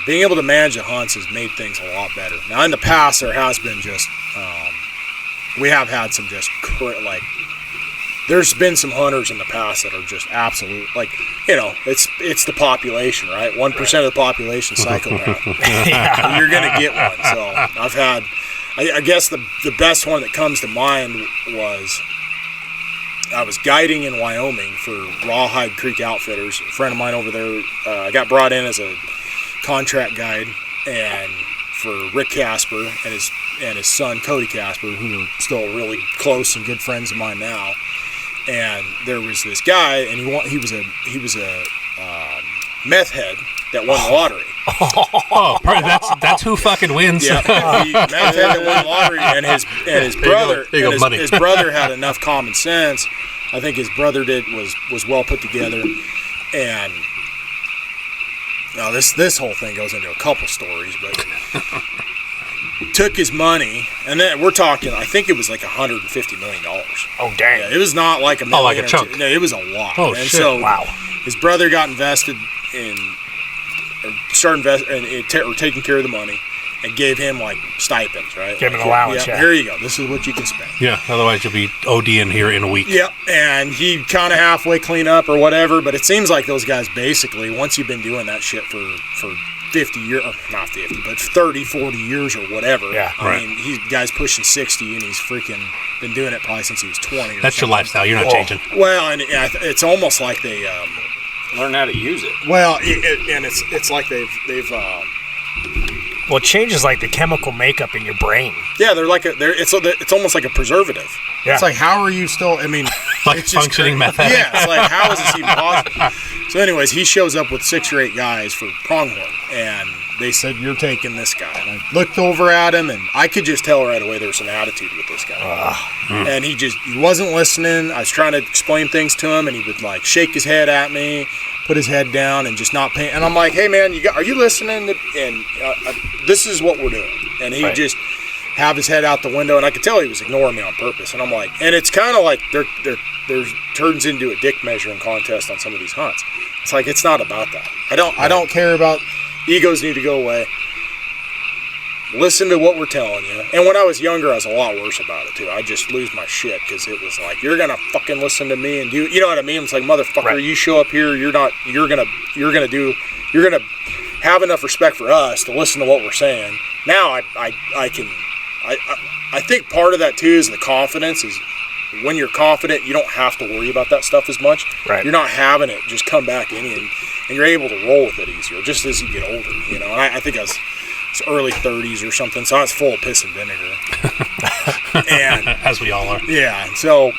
Being able to manage the hunts has made things a lot better. Now, in the past, there has been just we have had some just like. There's been some hunters in the past that are just absolute, like, it's the population, right? 1% of the population psychopath. You're going to get one. So I've had, I guess the best one that comes to mind was I was guiding in Wyoming for Rawhide Creek Outfitters. A friend of mine over there, I got brought in as a contract guide, and for Rick Casper and his son Cody Casper, who are still really close and good friends of mine now. And there was this guy, and he was a meth head that won the lottery. Oh, that's who fucking wins. Yeah, meth head that won the lottery, and his brother, his brother had enough common sense. I think his brother was well put together, and now this whole thing goes into a couple stories, but. Took his money, and then we're talking, I think it was like $150 million. Oh, dang. Yeah, it was not like a million. Oh, like a chunk. No, it was a lot. Oh, and shit. So wow. His brother got invested in, or taking care of the money, and gave him, like, stipends, right? Gave him an allowance, yeah. Here you go. This is what you can spend. Yeah, otherwise you'll be ODing here in a week. Yep, and he'd kind of halfway clean up or whatever, but it seems like those guys basically, once you've been doing that shit for 50 years, not 50, but 30, 40 years or whatever. Yeah, I mean, he's guy's pushing 60, and he's freaking been doing it probably since he was 20. That's your lifestyle. You're not changing. Well, and it's almost like they learn how to use it. Well, it's like they've Well, it changes like the chemical makeup in your brain. Yeah, it's almost like a preservative. Yeah. It's like, how are you still? I mean, Like it's just functioning crazy. method. Yeah, it's like, how is this even possible? So, anyways, he shows up with 6 or 8 guys for pronghorn, and they said, "You're taking this guy." And I looked over at him, and I could just tell right away there was some attitude with this guy. And he wasn't listening. I was trying to explain things to him, and he would like shake his head at me, put his head down, and just not pay. And I'm like, "Hey, man, are you listening? And this is what we're doing." And he just have his head out the window, and I could tell he was ignoring me on purpose. And I'm like, and it's kind of like there turns into a dick measuring contest on some of these hunts. It's like, it's not about that. I don't care about egos. Need to go away. Listen to what we're telling you. And when I was younger, I was a lot worse about it too. I just lose my shit because it was like, you're gonna fucking listen to me and do. You know what I mean? It's like, motherfucker, you show up here. You're gonna have enough respect for us to listen to what we're saying. Now I think part of that too is the confidence. Is when you're confident, you don't have to worry about that stuff as much. Right. You're not having it just come back in you, and you're able to roll with it easier just as you get older. You know, and I think I was early 30s or something, so I was full of piss and vinegar. And As we all are. yeah, so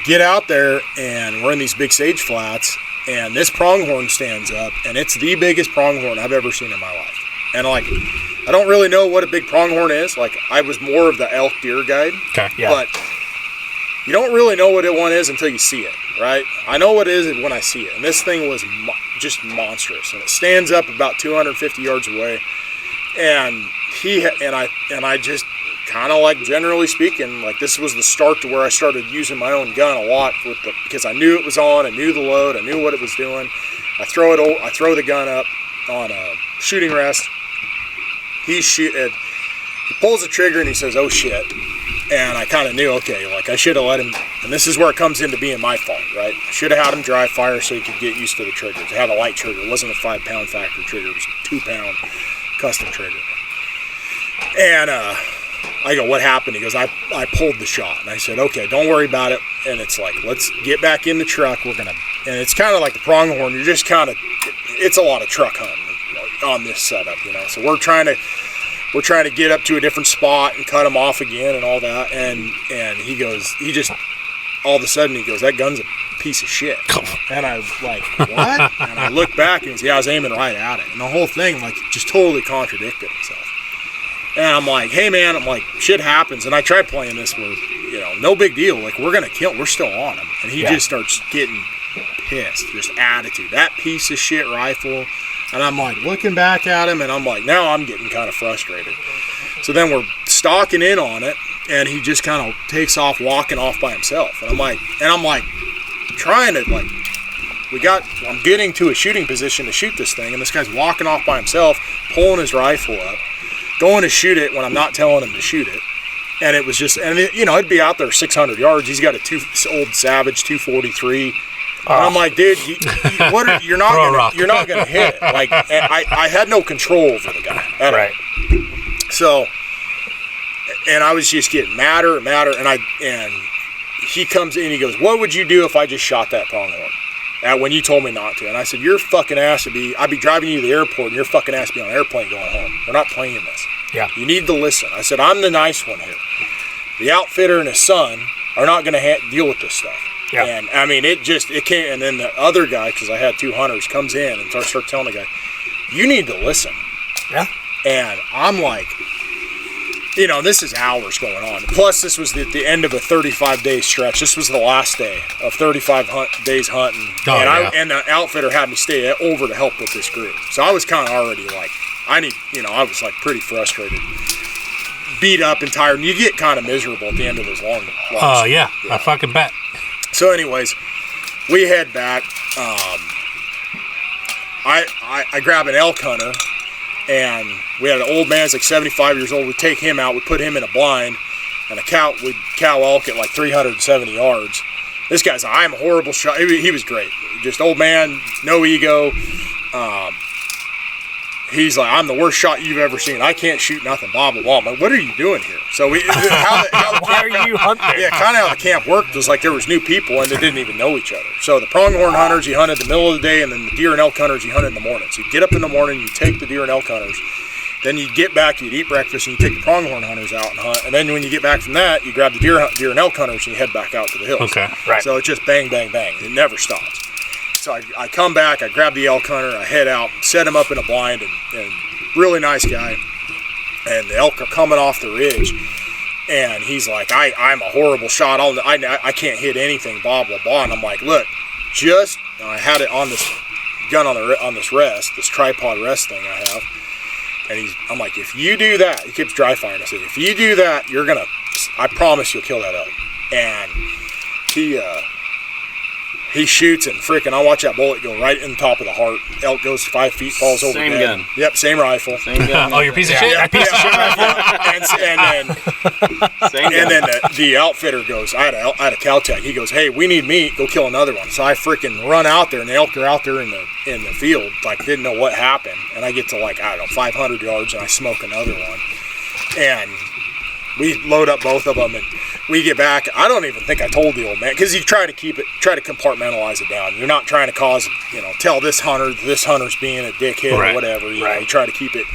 get out there, and we're in these big sage flats, and this pronghorn stands up, and it's the biggest pronghorn I've ever seen in my life. And like, I don't really know what a big pronghorn is. Like, I was more of the elk deer guide, Okay. Yeah. but you don't really know what one is until you see it, right? I know what it is when I see it, and this thing was just monstrous, and it stands up about 250 yards away, and I just kind of like, generally speaking, like, this was the start to where I started using my own gun a lot because I knew it was on, I knew the load, I knew what it was doing. I throw the gun up on a shooting rest. He pulls the trigger and he says, "Oh shit." And I kind of knew, okay, like, I should have let him, and this is where it comes into being my fault, right? I should have had him dry fire so he could get used to the trigger. It had a light trigger. It wasn't a 5-pound factory trigger. It was a 2-pound custom trigger. And I go, "What happened?" He goes, I pulled the shot. And I said, "Okay, don't worry about it." And it's like, let's get back in the truck. And it's kind of like the pronghorn. You're just kind of, it's a lot of truck hunting on this setup, you know? So we're trying to get up to a different spot and cut him off again and all that. And all of a sudden he goes, "That gun's a piece of shit." And I was like, "What?" And I look back and I was aiming right at it. And the whole thing, like, just totally contradicted itself. And I'm like, "Hey man," I'm like, "shit happens." And I tried playing this where, you know, no big deal. Like, we're still on him. And he just starts getting pissed, just attitude. That piece of shit rifle. And I'm like looking back at him, and I'm like, now I'm getting kind of frustrated. So then we're stalking in on it, and he just kind of takes off, walking off by himself. And I'm like trying to, like, I'm getting to a shooting position to shoot this thing, and this guy's walking off by himself, pulling his rifle up, going to shoot it when I'm not telling him to shoot it. And it was just, and it, you know, it'd be out there 600 yards. He's got a old Savage 243. And I'm like, "Dude, you're not gonna hit it." Like, and I had no control over the guy at all. So, and I was just getting madder and madder. And he comes in, he goes, "What would you do if I just shot that pronghorn when you told me not to?" And I said, "Your fucking ass I'd be driving you to the airport, and your fucking ass be on an airplane going home. We're not playing this. Yeah. You need to listen." I said, "I'm the nice one here. The outfitter and his son are not gonna deal with this stuff." Yeah. And I mean, it came, and then the other guy, because I had 2 hunters, comes in and starts telling the guy, "You need to listen." Yeah. And I'm like, you know, this is hours going on. Plus, this was the end of a 35-day stretch. This was the last day of 35 days hunting. And the outfitter had me stay over to help with this group. So I was kind of already like, I was like pretty frustrated, beat up and tired. And you get kind of miserable at the end of those long runs. Oh, yeah. I fucking bet. So anyways, we head back. I grab an elk hunter, and we had an old man, he's like 75 years old. We take him out, we put him in a blind, and we'd cow elk at like 370 yards. This guy's, I'm a horrible shot. He was great. Just old man, no ego. he's like, I'm the worst shot you've ever seen. I can't shoot nothing, blah, blah, blah. I'm like, what are you doing here? So why are you hunting? Yeah, kind of how the camp worked was like there was new people and they didn't even know each other. So the pronghorn hunters, you hunted the middle of the day, and then the deer and elk hunters, you hunted in the morning. So you get up in the morning, you take the deer and elk hunters, then you get back, you'd eat breakfast, and you take the pronghorn hunters out and hunt. And then when you get back from that, you grab the deer and elk hunters and you head back out to the hills. Okay, right. So it's just bang, bang, bang. It never stops. So I come back, I grab the elk hunter, I head out, set him up in a blind, and really nice guy. And the elk are coming off the ridge. And he's like, I'm a horrible shot. I can't hit anything, blah, blah, blah. And I'm like, look, I had it on this gun on this rest, this tripod rest thing I have. And I'm like, if you do that, he keeps dry firing. I said, if you do that, I promise you'll kill that elk. And he shoots and freaking, I watch that bullet go right in the top of the heart. Elk goes 5 feet, falls over Same dead. gun. Yep, same rifle. Same gun. Oh, you're a piece of shit? Yeah, That piece of shit rifle? Same gun. And then the outfitter goes, I had a cow tag. He goes, hey, we need meat. Go kill another one. So I freaking run out there, and the elk are out there in the field, like didn't know what happened. And I get to 500 yards, and I smoke another one. And we load up both of them, and we get back. I don't even think I told the old man, because you try to compartmentalize it down. You're not trying to tell this hunter's being a dickhead or whatever. You know, you try to keep it,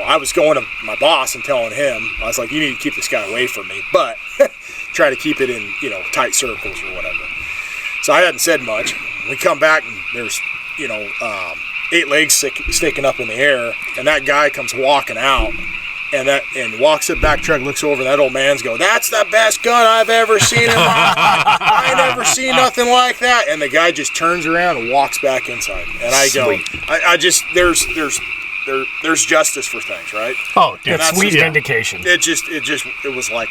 I was going to my boss and telling him, I was like, you need to keep this guy away from me, but try to keep it in, tight circles or whatever. So I hadn't said much. We come back, and there's, 8 legs sticking up in the air, and that guy comes walking out. And walks up back truck, looks over, and that old man's go, that's the best gun I've ever seen in my life. I never seen nothing like that. And the guy just turns around and walks back inside. And I go, I just, there's justice for things, right? Oh, that's sweet vindication. It was like,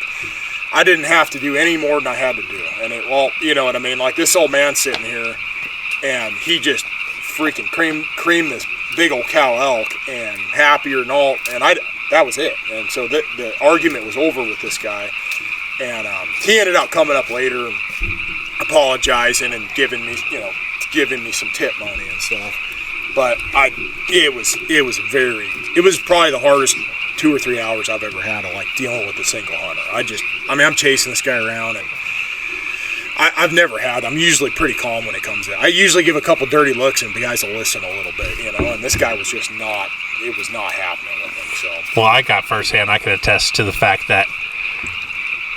I didn't have to do any more than I had to do. And you know what I mean? Like this old man sitting here, and he just freaking creamed this big old cow elk, and happier and all, and that was it. And so the argument was over with this guy. And he ended up coming up later and apologizing and giving me some tip money and stuff. But it was probably the hardest 2 or 3 hours I've ever had of dealing with a single hunter. I'm chasing this guy around, and I'm usually pretty calm when it comes in. I usually give a couple dirty looks, and the guys will listen a little bit, and this guy was just not, it was not happening with him, so. Well, I got firsthand, I can attest to the fact that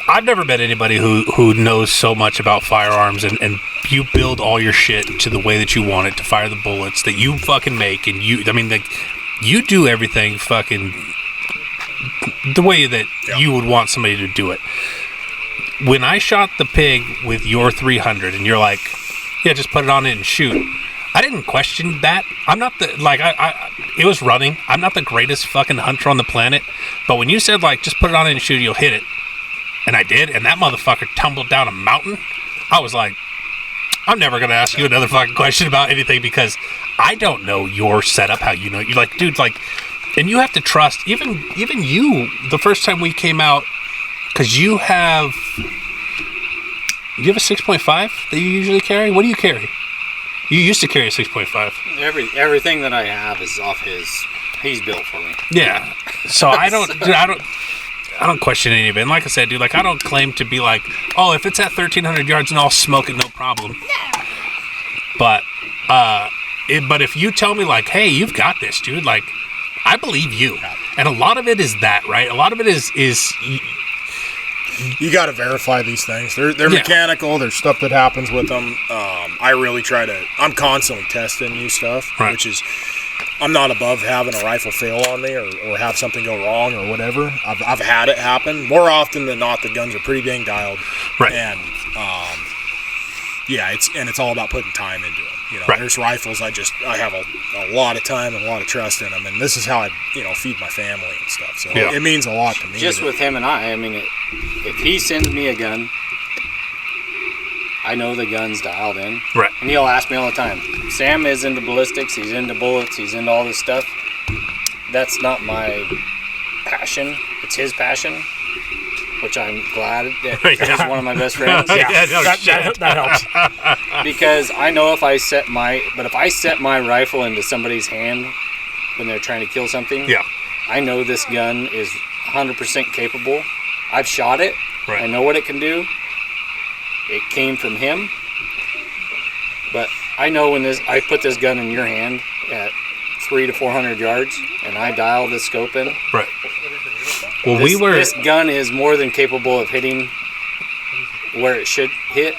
I've never met anybody who knows so much about firearms, and you build all your shit to the way that you want it to fire the bullets that you fucking make, and you do everything fucking the way that you would want somebody to do it. When I shot the pig with your 300 and you're like, yeah, just put it on it and shoot, I didn't question that. I'm not it was running. I'm not the greatest fucking hunter on the planet. But when you said, just put it on it and shoot, you'll hit it. And I did. And that motherfucker tumbled down a mountain. I was like, I'm never going to ask you another fucking question about anything, because I don't know your setup, how you know. You're like, dude, and you have to trust, even you, the first time we came out, because you have a 6.5 that you usually carry? What do you carry? You used to carry a 6.5. Everything that I have is off he's built for me. Yeah. So I don't question any of it. And like I said, dude, I don't claim to be if it's at 1,300 yards and I'll smoke it, no problem. But if you tell me hey, you've got this, dude, I believe you. And a lot of it is that, right? A lot of it is you got to verify these things. They're mechanical. There's stuff that happens with them. I really I'm constantly testing new stuff, which is, I'm not above having a rifle fail on me or have something go wrong or whatever. I've had it happen. More often than not, the guns are pretty dang dialed. Right. And, it's all about putting time into them. There's rifles I have a lot of time and a lot of trust in them, and this is how I feed my family and stuff. So it means a lot to me. Just with him and I mean, if he sends me a gun, I know the gun's dialed in. Right. And he'll ask me all the time, Sam is into ballistics, he's into bullets, he's into all this stuff. That's not my passion. It's his passion, which I'm glad that he's one of my best friends. That helps. Because I know if I set my rifle into somebody's hand, when they're trying to kill something. Yeah. I know this gun is 100% capable. I've shot it. Right. I know what it can do. It came from him. But I know when I put this gun in your hand at 300 to 400 yards, and I dial this scope in. Right. Well, this gun is more than capable of hitting where it should hit.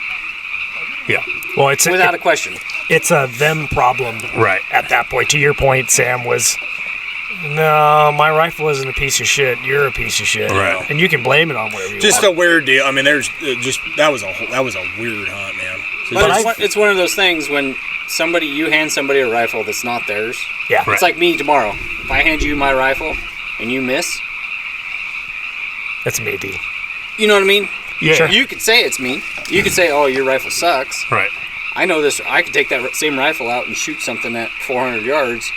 Yeah. Well, it's without a question. It's a them problem. Right. At that point, to your point, Sam, was, no, my rifle isn't a piece of shit. You're a piece of shit. Right. And you can blame it on whatever you Just want. a weird deal. I mean, there's just that was a weird hunt, man. But it's one of those things when you hand somebody a rifle that's not theirs. Yeah. It's like me tomorrow. If I hand you my rifle and you miss, That's me, D. you know what I mean? Yeah. Sure. You could say it's me. You could say, "Oh, your rifle sucks." Right. I know this. I could take that same rifle out and shoot something at 400 yards.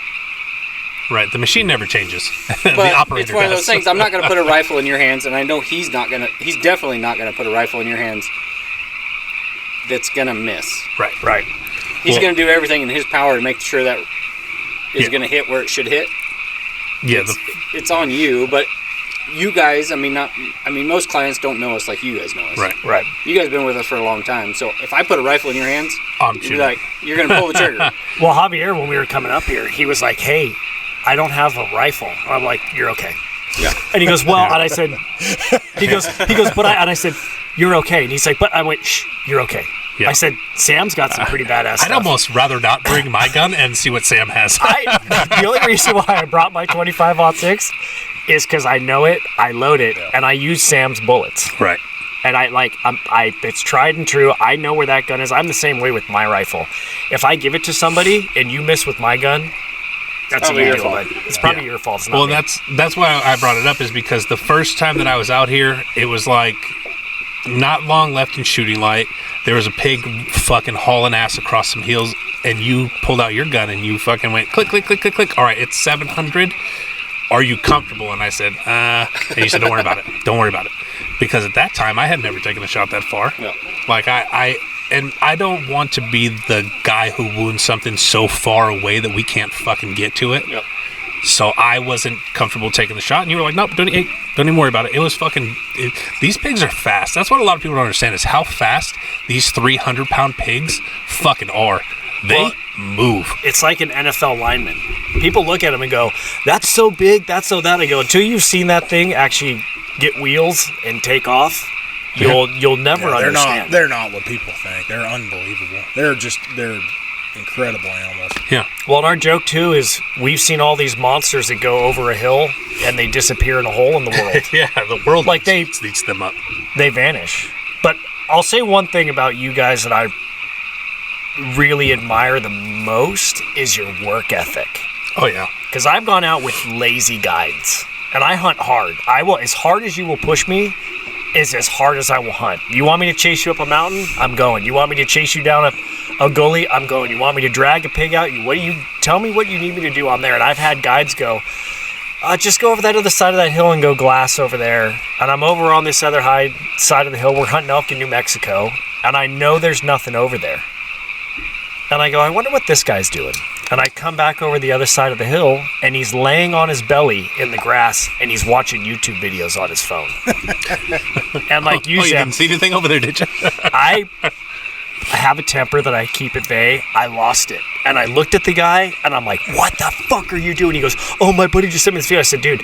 Right. The machine never changes. But The operator it's one of does. those things. I'm not going to put a rifle in your hands, and I know he's definitely not going to put a rifle in your hands that's going to miss. Right. Right. He's Well- going to do everything in his power to make sure that is Yeah. going to hit where it should hit. Yeah. It's on you, but you guys, most clients don't know us like you guys know us. Right. Right. You guys have been with us for a long time, so if I put a rifle in your hands, I'm you're shooting. like, you're going to pull the trigger. Well, Javier, when we were coming up here, he was like, "Hey, I don't have a rifle." I'm like, "You're okay." Yeah. And he goes, "Well," and I said, he goes, "But I," and I said, "You're okay." And he's like, "But," I went, "Shh, you're okay." Yeah. I said, "Sam's got some pretty badass I'd stuff." almost rather not bring my gun and see what Sam has. The only reason why I brought my 25-06 is because I know it, I load it, and I use Sam's bullets. Right. And it's tried and true. I know where that gun is. I'm the same way with my rifle. If I give it to somebody and you miss with my gun, that's Probably a your deal, fault. bud. It's probably your fault. It's not Well, me. that's why I brought it up, is because the first time that I was out here, it was like not long left in shooting light. There was a pig fucking hauling ass across some hills, and you pulled out your gun and you fucking went click, click, click, click, click. All right, it's 700. Are you comfortable? And I said, and you said, don't worry about it. Don't worry about it. Because at that time, I had never taken a shot that far. Yeah. Like, I don't want to be the guy who wounds something so far away that we can't fucking get to it. Yep. So I wasn't comfortable taking the shot, and you were like, nope, don't even worry about it. It was fucking... these pigs are fast. That's what a lot of people don't understand, is how fast these 300-pound pigs fucking are. They move. It's like an NFL lineman. People look at him and go, "That's so big, that's so that." I go, until you've seen that thing actually get wheels and take off, you'll never understand. They're not what people think. They're unbelievable. They're incredible animals. Yeah. Well, and our joke too is we've seen all these monsters that go over a hill and they disappear in a hole in the world. Yeah, the world Like eats them up. They vanish. But I'll say one thing about you guys that I really admire the most is your work ethic. Oh, yeah. Because I've gone out with lazy guides, and I hunt hard. I will, as hard as you will push me, is as hard as I will hunt. You want me to chase you up a mountain? I'm going. You want me to chase you down a gully? I'm going. You want me to drag a pig out? Tell me what you need me to do on there. And I've had guides go, just go over that other side of that hill and go glass over there. And I'm over on this other side of the hill. We're hunting elk in New Mexico, and I know there's nothing over there. And I go, I wonder what this guy's doing. And I come back over the other side of the hill, and he's laying on his belly in the grass, and he's watching YouTube videos on his phone. And like you Sam, didn't see anything over there, did you? I have a temper that I keep at bay. I lost it. And I looked at the guy, and I'm like, what the fuck are you doing? He goes, oh, my buddy just sent me this video. I said, dude,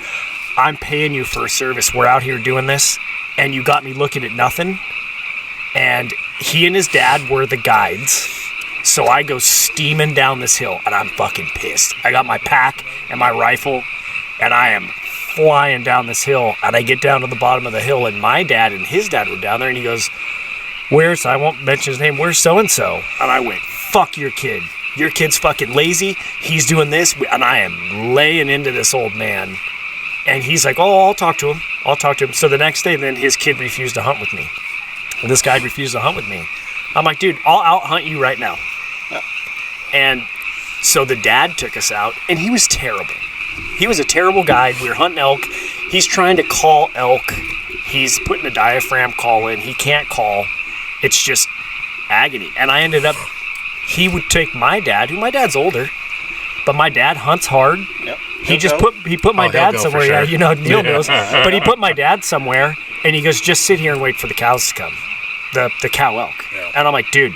I'm paying you for a service. We're out here doing this, and you got me looking at nothing. And he and his dad were the guides. So I go steaming down this hill, and I'm fucking pissed. I got my pack and my rifle, and I am flying down this hill. And I get down to the bottom of the hill, and my dad and his dad were down there, and he goes, I won't mention his name, where's so-and-so? And I went, fuck your kid. Your kid's fucking lazy. He's doing this, and I am laying into this old man. And he's like, oh, I'll talk to him. So the next day, then his kid refused to hunt with me. And this guy refused to hunt with me. I'm like, dude, I'll out hunt you right now. And so the dad took us out, and he was terrible. He was a terrible guide. We were hunting elk. He's trying to call elk. He's putting a diaphragm call in. He can't call. It's just agony. And I ended up, he would take my dad, who my dad's older, but my dad hunts hard. Yep. He He'll put my he'll dad go for somewhere. sure. Yeah, you know, Neil knows. But he put my dad somewhere, and he goes, just sit here and wait for the cows to come, the cow elk. Yeah. And I'm like, dude,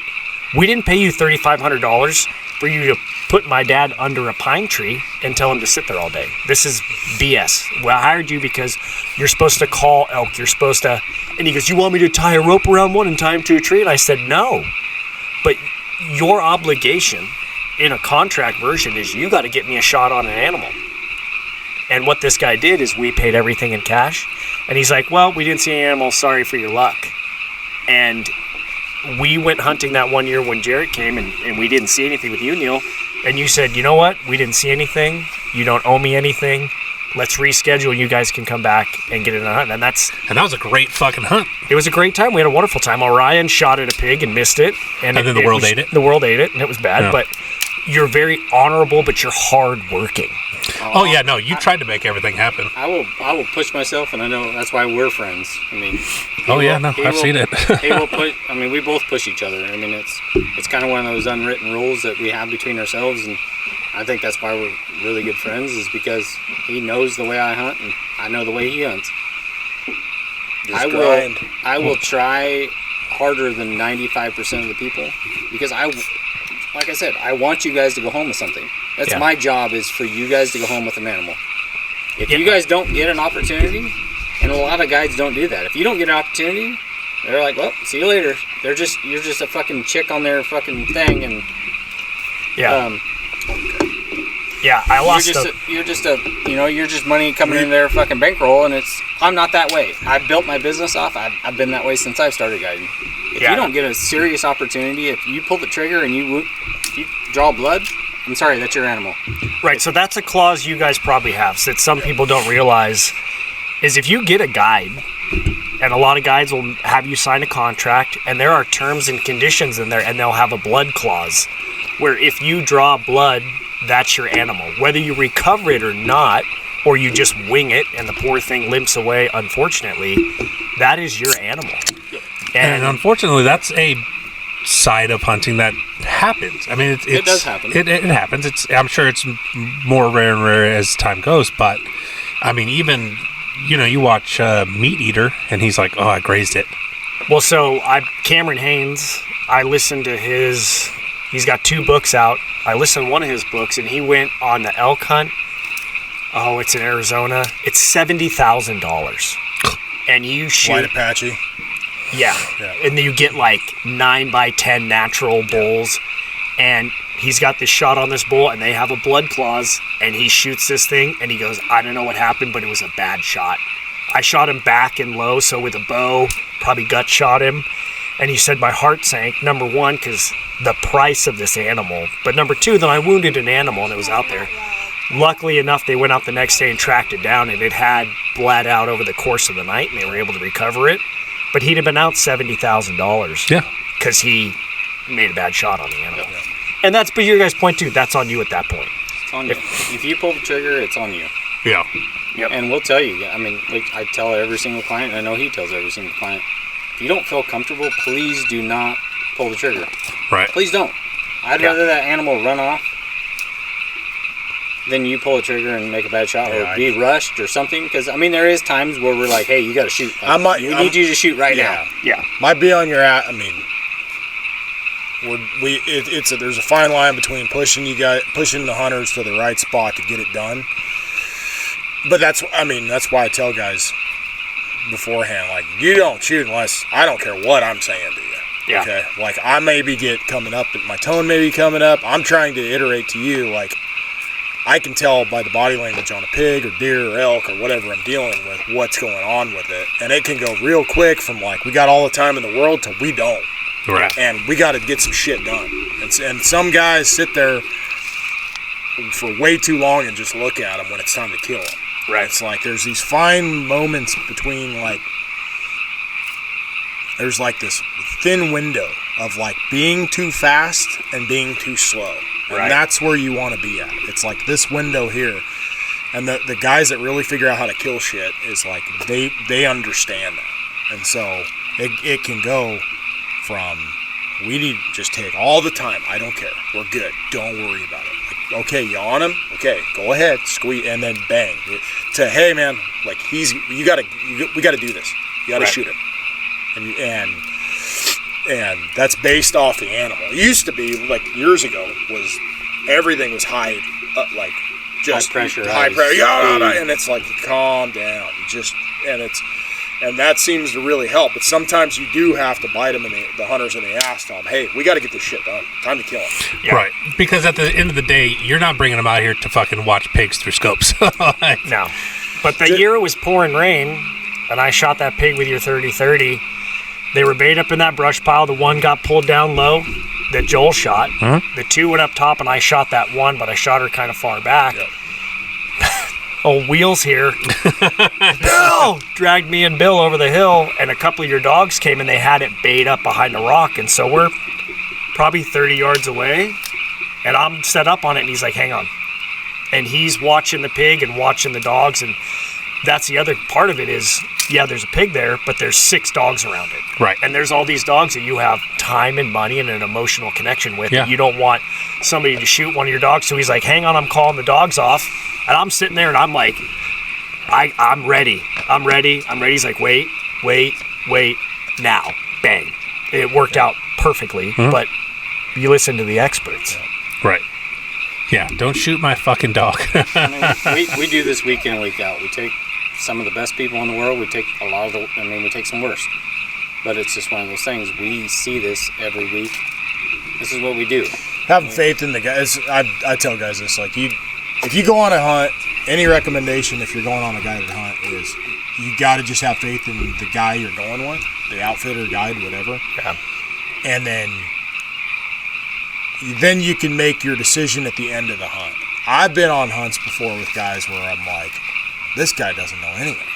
we didn't pay you $3,500 for you to put my dad under a pine tree and tell him to sit there all day. This is BS. Well, I hired you because you're supposed to call elk. You're supposed to. And he goes, you want me to tie a rope around one and tie him to a tree? And I said, no. But your obligation in a contract version is you got to get me a shot on an animal. And what this guy did is we paid everything in cash. And he's like, well, we didn't see any animals. Sorry for your luck. And we went hunting that one year when Jerett came, and we didn't see anything with you, Neil. And you said, you know what? We didn't see anything. You don't owe me anything. Let's reschedule. You guys can come back and get in a hunt. And that was a great fucking hunt. it was a great time. We had a wonderful time. Orion shot at a pig and missed it. And then the world ate it? The world ate it, and it was bad. Yeah. But you're very honorable, but you're hardworking. Oh yeah, no, you tried to make everything happen. I will push myself, and I know that's why we're friends. I mean, I've seen it. he will push. I mean, we both push each other. I mean, it's kind of one of those unwritten rules that we have between ourselves, and I think that's why we're really good friends. Is because he knows the way I hunt, and I know the way he hunts. I will try harder than 95% of the people because like I said, I want you guys to go home with something. That's my job, is for you guys to go home with an animal. If you guys don't get an opportunity, and a lot of guides don't do that. If you don't get an opportunity, they're like, well, see you later. You're just a fucking chick on their fucking thing, and I lost. You're just money coming in their fucking bankroll, and I'm not that way. I've built my business off. I've been that way since I've started guiding. If you don't get a serious opportunity, if you pull the trigger and you draw blood, I'm sorry, that's your animal. Right, so that's a clause you guys probably have that some people don't realize, is if you get a guide, and a lot of guides will have you sign a contract, and there are terms and conditions in there, and they'll have a blood clause, where if you draw blood, that's your animal. Whether you recover it or not, or you just wing it, and the poor thing limps away, unfortunately, that is your animal. And unfortunately, that's a side of hunting that happens. I mean, it does happen. It happens. I'm sure it's more rare and rare as time goes. But I mean, even you watch Meat Eater, and he's like, "Oh, I grazed it." Well, so Cameron Haynes, I listened to his. He's got 2 books out. I listened to one of his books, and he went on the elk hunt. Oh, it's in Arizona. It's $70,000, and you shoot White Apache. Yeah. And then you get like 9x10 natural bulls, and he's got this shot on this bull, and they have a blood clause, and he shoots this thing, and he goes, I don't know what happened, but it was a bad shot. I shot him back and low, so with a bow, probably gut shot him, and he said my heart sank, number 1, because the price of this animal, but number 2, then I wounded an animal, and it was out there. Luckily enough, they went out the next day and tracked it down, and it had bled out over the course of the night, and they were able to recover it. But he'd have been out $70,000. Yeah. Because he made a bad shot on the animal. Yeah. And that's, but your guys' point too, that's on you at that point. It's on you. If you pull the trigger, it's on you. Yeah. Yep. And we'll tell you. I mean, I tell every single client, and I know he tells every single client, if you don't feel comfortable, please do not pull the trigger. Right. Please don't. I'd rather that animal run off than you pull a trigger and make a bad shot or be rushed or something. Because, I mean, there is times where we're like, hey, you got to shoot. Like, we need you to shoot right now. Yeah. Might be on your I mean, there's a fine line between pushing the hunters to the right spot to get it done. But that's why I tell guys beforehand, like, you don't shoot unless, I don't care what I'm saying to you. Yeah. Okay. Like, I maybe coming up, my tone may be coming up. I'm trying to iterate to you, like, I can tell by the body language on a pig or deer or elk or whatever I'm dealing with what's going on with it. And it can go real quick from like, we got all the time in the world to we don't. Right. And we got to get some shit done. And some guys sit there for way too long and just look at them when it's time to kill them. Right. It's like there's these fine moments between like, there's like this thin window of like being too fast and being too slow. And that's where you want to be at. It's like this window here. And the guys that really figure out how to kill shit is like, they understand that. And so it can go from, we need to just take all the time. I don't care. We're good. Don't worry about it. Like, okay, you on him? Okay, go ahead, squeeze, and then bang. To hey man, like we got to do this. You got to shoot him, and that's based off the animal. It used to be like years ago was everything was high, like just high pressure, and it's like calm down, and that seems to really help. But sometimes you do have to bite them in the hunters in the ass, tell them, hey, we got to get this shit done. Time to kill them. Yeah. Right. Because at the end of the day, you're not bringing them out here to fucking watch pigs through scopes. No. But the year it was pouring rain, and I shot that pig with your 30-30, they were bait up in that brush pile. The one got pulled down low that Joel shot. Mm-hmm. The two went up top, and I shot that one, but I shot her kind of far back. Yep. Old Wheels here. Bill dragged me and Bill over the hill, and a couple of your dogs came and they had it bait up behind a rock, and so we're probably 30 yards away, and I'm set up on it, and he's like, hang on. And he's watching the pig and watching the dogs, and that's the other part of it is, yeah, there's a pig there, but there's 6 dogs around it. Right. And there's all these dogs that you have time and money and an emotional connection with. Yeah. And you don't want somebody to shoot one of your dogs. So he's like, hang on, I'm calling the dogs off. And I'm sitting there and I'm like, I'm ready. I'm ready. He's like, wait, now. Bang. It worked out perfectly, but you listen to the experts. Right. Yeah, don't shoot my fucking dog. I mean, we do this week in and week out. We take some of the best people in the world. We take we take some worst. But it's just one of those things. We see this every week. This is what we do. Have faith in the guys. I tell guys this, like, if you go on a hunt, any recommendation if you're going on a guided hunt is you got to just have faith in the guy you're going with, the outfitter, guide, whatever. Yeah. And then you can make your decision at the end of the hunt. I've been on hunts before with guys where I'm like, this guy doesn't know anything.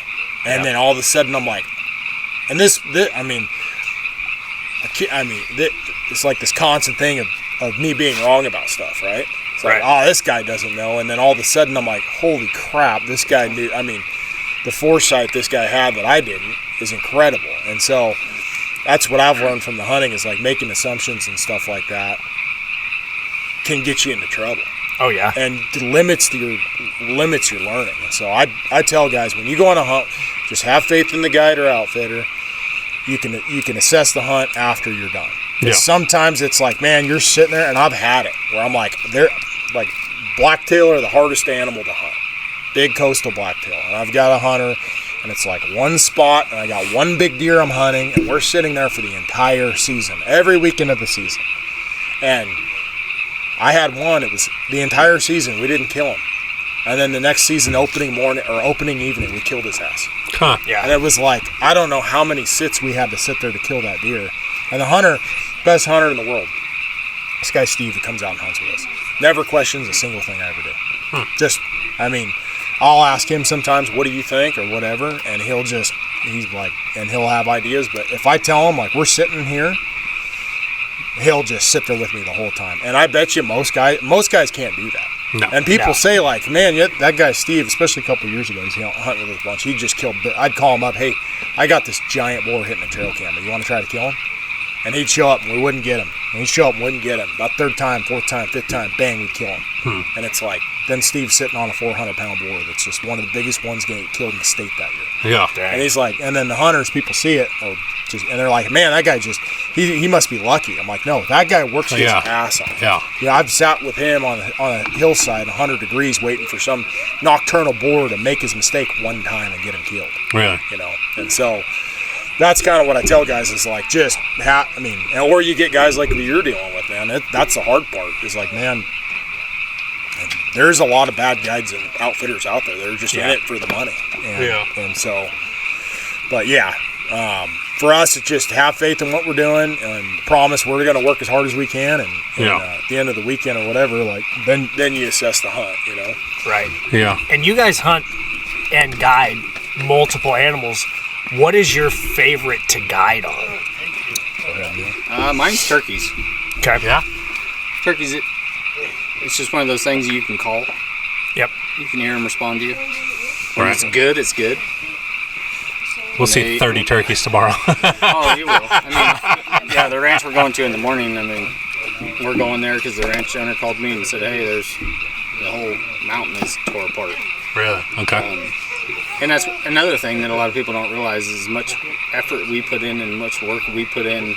And then all of a sudden I'm like, and this it's like this constant thing of me being wrong about stuff, right? It's like, oh, this guy doesn't know. And then all of a sudden I'm like, holy crap, this guy knew. I mean, the foresight this guy had that I didn't is incredible. And so that's what I've learned from the hunting is like making assumptions and stuff like that can get you into trouble. Oh, yeah. And limits your learning. And so I tell guys, when you go on a hunt, just have faith in the guide or outfitter. You can assess the hunt after you're done. Yeah. Sometimes it's like, man, you're sitting there, and I've had it where I'm like, they're like, blacktail are the hardest animal to hunt. Big coastal blacktail. And I've got a hunter, and it's like one spot, and I got one big deer I'm hunting, and we're sitting there for the entire season, every weekend of the season. And I had one, it was the entire season, we didn't kill him. And then the next season, opening evening, we killed his ass. Huh. Yeah. And it was like, I don't know how many sits we had to sit there to kill that deer. And the hunter, best hunter in the world, this guy Steve, who comes out and hunts with us, never questions a single thing I ever do. I'll ask him sometimes, what do you think, or whatever, and he'll have ideas. But if I tell him, like, we're sitting here, he'll just sit there with me the whole time. And I bet you most guys can't do that. No. And people say, like, man, that guy Steve, especially a couple of years ago, he's hunting with a bunch. He just killed. I'd call him up, hey, I got this giant boar hitting a trail camera. You want to try to kill him? And he'd show up, and we wouldn't get him. And he'd show up, and wouldn't get him. About third time, fourth time, fifth time, bang, we'd kill him. And it's like, then Steve's sitting on a 400-pound boar that's just one of the biggest ones getting killed in the state that year. Yeah. And he's like, and then the hunters, people see it, and they're like, man, that guy he must be lucky. I'm like, no, that guy works his ass off. Yeah. Yeah, I've sat with him on a hillside, 100 degrees, waiting for some nocturnal boar to make his mistake one time and get him killed. Really? And so that's kind of what I tell guys is like, or you get guys like you're dealing with, man. That's the hard part. Is like, man, there's a lot of bad guides and outfitters out there. They're just in it for the money. And so, but yeah. For us, it's just have faith in what we're doing and promise we're going to work as hard as we can. And at the end of the weekend or whatever, like then you assess the hunt, Right. Yeah. And you guys hunt and guide multiple animals. What is your favorite to guide on? Mine's turkeys. Okay. Yeah. Turkeys, it's just one of those things you can call. Yep. You can hear them respond to you. When it's good, it's good. We'll see 30 turkeys tomorrow. Oh, you will. I mean, the ranch we're going to in the morning, we're going there because the ranch owner called me and said, hey, there's the whole mountain is tore apart. Really? Okay. And that's another thing that a lot of people don't realize is much effort we put in and much work we put in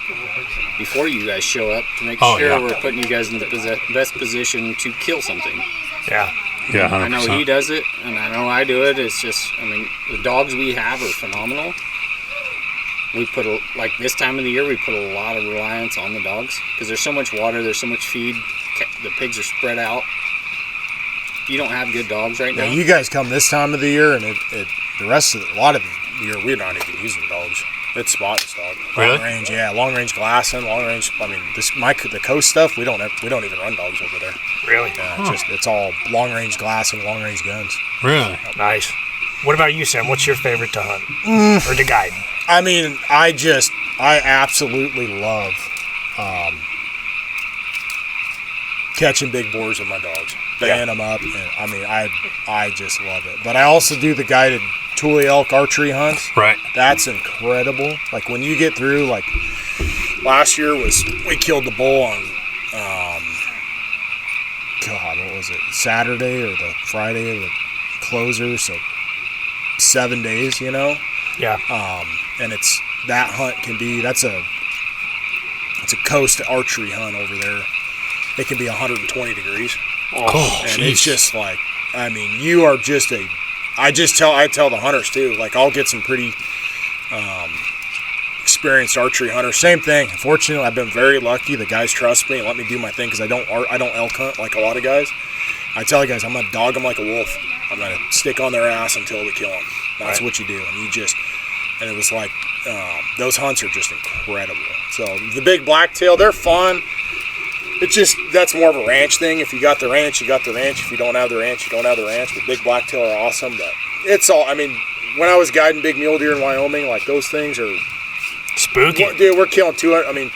before you guys show up to make sure we're putting you guys in the best position to kill something. Yeah. Yeah, 100%. I know he does it, and I know I do it. It's just, I mean, the dogs we have are phenomenal. We put, like this time of the year, we put a lot of reliance on the dogs because there's so much water, there's so much feed, the pigs are spread out. You don't have good dogs right now. You guys come this time of the year, and a lot of the year we're not even using dogs. It's spot and dog. Really? Long range, yeah. Long range glassing, long range. I mean, the coast stuff. We don't even run dogs over there. Really? Yeah, it's all long range glassing, long range guns. Really? Nice. What about you, Sam? What's your favorite to hunt or to guide? I mean, I absolutely love catching big boars with my dogs, baying them up. And, I mean, I just love it. But I also do the guided Thule elk archery hunts. Right. That's incredible. Like when you get through, like last year we killed the bull on, what was it? Saturday or the Friday of the closer. So 7 days, you know. Yeah. And that hunt can be it's a coast archery hunt over there. It can be 120 degrees. Oh, and geez. it's just like, I mean, you are just I tell the hunters too, like I'll get some pretty experienced archery hunters. Same thing. Fortunately, I've been very lucky. The guys trust me and let me do my thing because I don't elk hunt like a lot of guys. I tell the guys, I'm gonna dog them like a wolf. I'm gonna stick on their ass until we kill them. That's what you do. And it was like those hunts are just incredible. So the big blacktail, they're fun. It's just, that's more of a ranch thing. If you got the ranch, you got the ranch. If you don't have the ranch, you don't have the ranch. But big blacktail are awesome. But it's all, I mean, when I was guiding big mule deer in Wyoming, like those things are spooky. Dude, we're killing 200. I mean,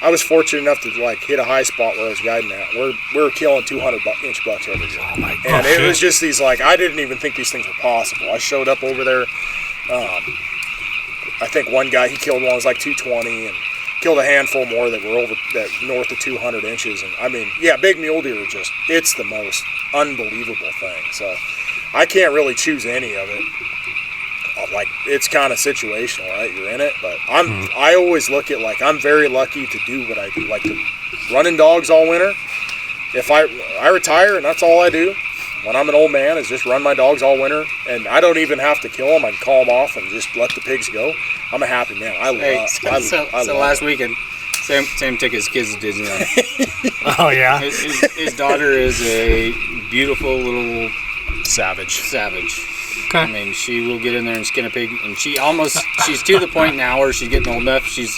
I was fortunate enough to like hit a high spot where I was guiding at. We're killing 200-inch bucks every year. Oh my god! And it was just these like, I didn't even think these things were possible. I showed up over there. I think one guy, he killed one, was like 220, and killed a handful more that were north of 200 inches. And I mean, yeah, big mule deer are just, it's the most unbelievable thing. So I can't really choose any of it. Like, it's kind of situational, right? You're in it, but I always look at, like, I'm very lucky to do what I do, like running dogs all winter. If I retire and that's all I do when I'm an old man is just run my dogs all winter, and I don't even have to kill them. I can call them off and just let the pigs go. I'm a happy man. I love last weekend, Sam took his kids to Disneyland. Oh yeah. His daughter is a beautiful little savage. Okay. I mean, she will get in there and skin a pig, and she's to the point now where she's getting old enough. She's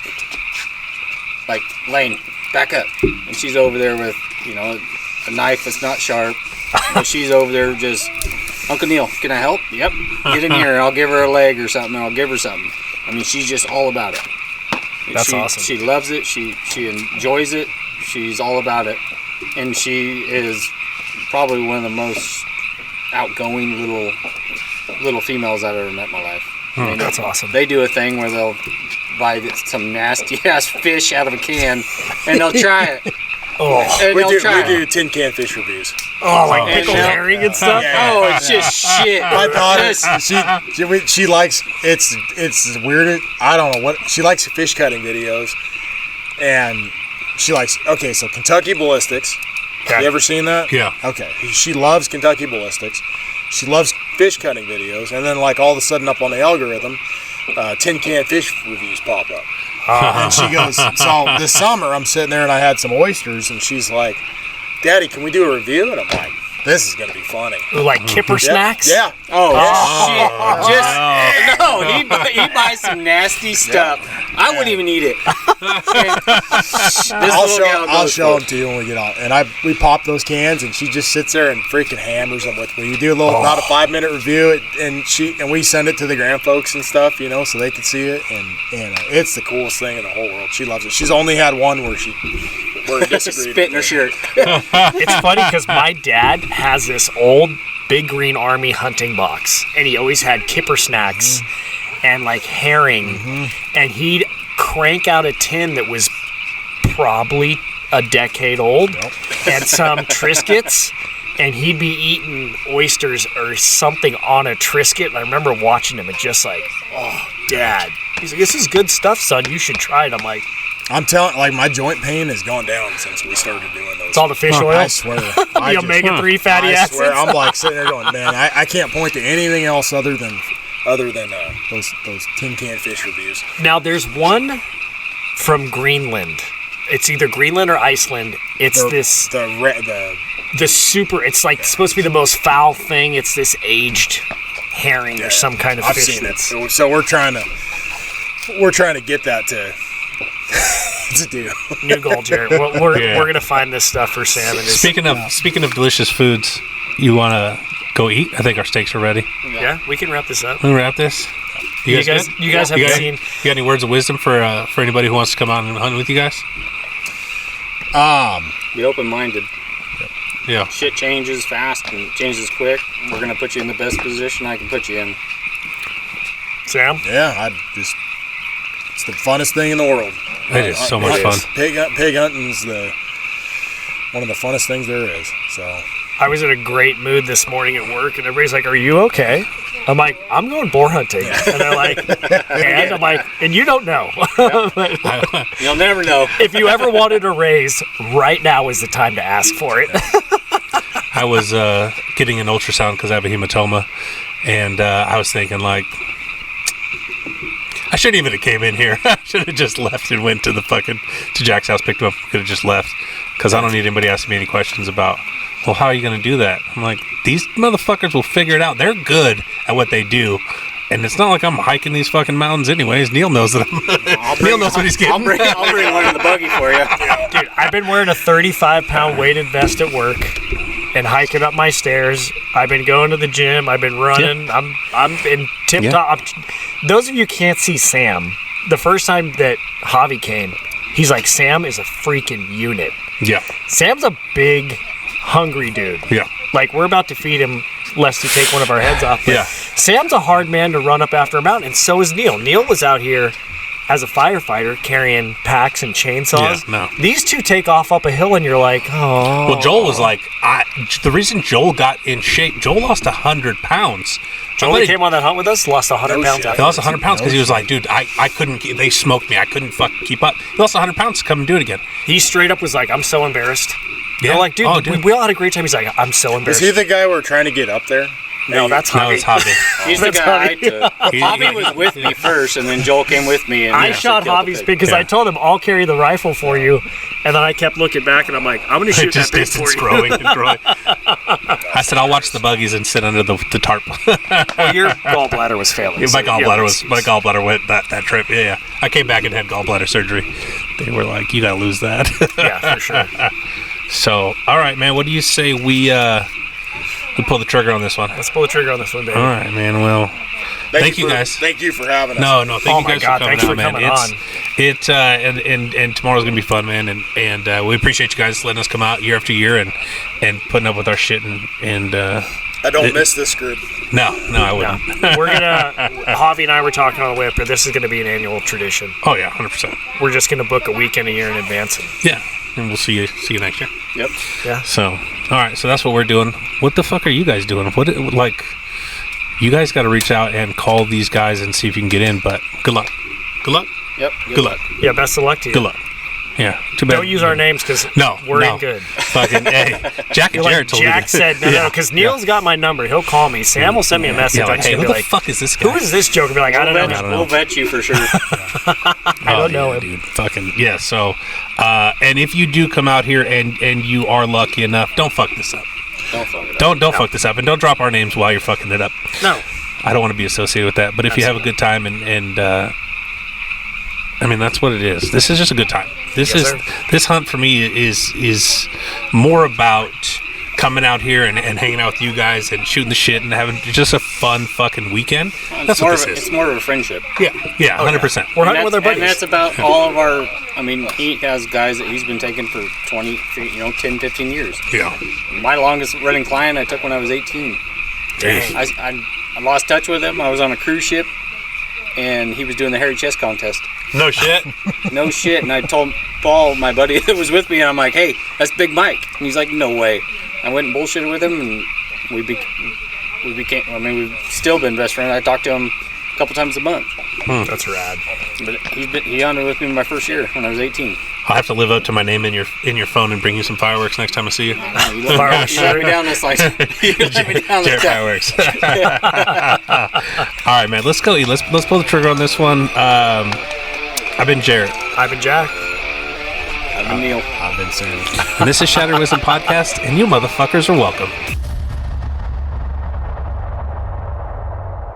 like, Lane, back up, and she's over there with, you know, a knife that's not sharp. But she's over there just, Uncle Neil, can I help? Yep. Get in here. I'll give her a leg or something. I'll give her something. I mean, she's just all about it. That's awesome. She loves it. She enjoys it. She's all about it. And she is probably one of the most outgoing little females I've ever met in my life. I mean, That's awesome. They do a thing where they'll buy some nasty ass fish out of a can and they'll try it. Oh, And We they'll try do it. tin can fish reviews. like And pickled now- herring and stuff. Oh, it's just shit. My daughter, Just- she likes, it's weird. I don't know what, she likes fish cutting videos, and she likes, okay, so Kentucky Ballistics. Okay. You ever seen that? Yeah. Okay. She loves Kentucky Ballistics. She loves fish cutting videos, and then like all of a sudden up on the algorithm, tin can fish reviews pop up. And she goes, so this summer I'm sitting there and I had some oysters, and she's like, Daddy, can we do a review? And I'm like, this is gonna be funny. Like kipper snacks. Yeah. Oh, shit. He buys some nasty stuff. I wouldn't even eat it. I'll show them to you when we get on. And we pop those cans, and she just sits there and freaking hammers them with me. We do about a 5-minute review, and we send it to the grand folks and stuff, you know, so they can see it. And it's the coolest thing in the whole world. She loves it. She's only had one where it disagreed. Spit in her shirt. It's funny because my dad has this old Big Green Army hunting box, and he always had kipper snacks and like herring, and he'd crank out a tin that was probably a decade old, and some Triscuits, and he'd be eating oysters or something on a Triscuit. And I remember watching him and just like, oh, Dad. He's like, this is good stuff, son. You should try it. I'm like, I'm telling, like, my joint pain has gone down since we started doing those. it's all the fish oil? I swear. The omega-3 fatty I acids? swear, I'm like sitting there going, man, I can't point to anything else other than those tin can fish reviews. Now, there's one from Greenland. It's either Greenland or Iceland. It's the super, it's like supposed to be the most foul thing. It's this aged herring or some kind of I've fish. seen it. So we're trying to get that to do. New goal, Jerett. We're gonna find this stuff for Sam. And Speaking of delicious foods, you want to go eat? I think our steaks are ready. yeah, we can wrap this up. We wrap this. You guys haven't seen. You got any words of wisdom for anybody who wants to come out and hunt with you guys? Be open-minded. Yeah. Shit changes fast and changes quick. We're gonna put you in the best position I can put you in. Sam? Yeah, it's the funnest thing in the world. It is so much fun. Pig hunting's one of the funnest things there is. So I was in a great mood this morning at work, and everybody's like, "Are you okay?" I'm like, "I'm going boar hunting," and they're like, "And?" I'm like, "And you don't know." You'll never know. If you ever wanted a raise, right now is the time to ask for it. I was getting an ultrasound because I have a hematoma, and I was thinking, like, I shouldn't even have came in here. I should have just left and went to Jack's house, picked him up, could have just left, because I don't need anybody asking me any questions about, well, how are you going to do that? I'm like, these motherfuckers will figure it out. They're good at what they do. And it's not like I'm hiking these fucking mountains anyways. Neil knows that Neil knows what he's getting. I'll bring one in the buggy for you. Dude, I've been wearing a 35-pound weighted vest at work and hiking up my stairs. I've been going to the gym. I've been running. Yeah. I'm in tip-top. Those of you can't see Sam. The first time that Javi came, he's like, Sam is a freaking unit. Yeah. Sam's a big, hungry dude. Yeah. Like, we're about to feed him lest he take one of our heads off. But yeah. Sam's a hard man to run up after a mountain, and so is Neil. Neil was out here as a firefighter carrying packs and chainsaws. Yeah, no. These two take off up a hill, and you're like, oh. Well, Joel was like, the reason Joel got in shape, Joel lost 100 pounds. Joel came on that hunt with us, lost 100 pounds. He lost 100 pounds because he was like, dude, I couldn't, they smoked me. I couldn't keep up. He lost 100 pounds to come and do it again. He straight up was like, I'm so embarrassed. Yeah. They're like, dude, we all had a great time. He's like, I'm so embarrassed. Is he the guy we're trying to get up there? No, that's Javi. No, it's Javi. He's the guy. Javi was with me first, and then Joel came with me. And I shot Javi's pig because I told him, I'll carry the rifle for you. And then I kept looking back, and I'm like, I'm going to shoot that pig for you. Growing and growing. I said, I'll watch the buggies and sit under the tarp. Well, your gallbladder was failing. Yeah, my gallbladder went that trip. Yeah. I came back and had gallbladder surgery. They were like, you got to lose that. Yeah, for sure. So, all right, man. What do you say we pull the trigger on this one? Let's pull the trigger on this one, baby. All right, man. Well, thank you guys. Thank you for having us. No, thank you guys for coming out, man. Thanks for coming on. And tomorrow's gonna be fun, man. And we appreciate you guys letting us come out year after year and putting up with our shit and. I don't miss this group. No, I wouldn't. No. We're gonna. Javi and I were talking on the way up here. This is gonna be an annual tradition. Oh yeah, 100%. We're just gonna book a weekend a year in advance. Yeah, and we'll see you next year. Yep. Yeah. So, all right. So that's what we're doing. What the fuck are you guys doing? You guys got to reach out and call these guys and see if you can get in. But good luck. Good luck. Yep. Good luck. Yeah. Best of luck to you. Good luck. Yeah. Too bad. Don't use our names because we're in good. Fucking hey, Jack and Jerett told me. Jack said no, because Neil's got my number. He'll call me. Sam will send me a message. Yeah, like, hey, who the fuck is this guy? Who is this joker? Be like, I don't know. We'll vet you for sure. I don't know him, dude. Fucking yeah. So, and if you do come out here and you are lucky enough, don't fuck this up. Don't fuck it up. Don't fuck this up, and don't drop our names while you're fucking it up. No. I don't want to be associated with that. But if you have a good time and I mean, that's what it is. This is just a good time. This hunt for me is more about coming out here and hanging out with you guys and shooting the shit and having just a fun fucking weekend. That's what this is. It's more of a friendship. Yeah, 100%. We're hunting with our buddies. And that's about all of our. I mean, he has guys that he's been taking for 10, 15 years. Yeah. My longest running client I took when I was 18. Dang. I lost touch with him. I was on a cruise ship, and he was doing the hairy chest contest. No shit. No shit. And I told Paul, my buddy that was with me, and I'm like, hey, that's Big Mike. And he's like, no way. I went and bullshitted with him, and we became, I mean, we've still been best friends. I talk to him a couple times a month. That's rad. But he hunted with me my first year when I was 18. I'll have to live up to my name in your phone and bring you some fireworks next time I see you. You let me down this like you let me down this Jerett fireworks. All right, man. Let's go eat. Let's pull the trigger on this one. I've been Jerett. I've been Jack. I've been Neil. I've been saying. And this is Shattered Wisdom Podcast, and you motherfuckers are welcome.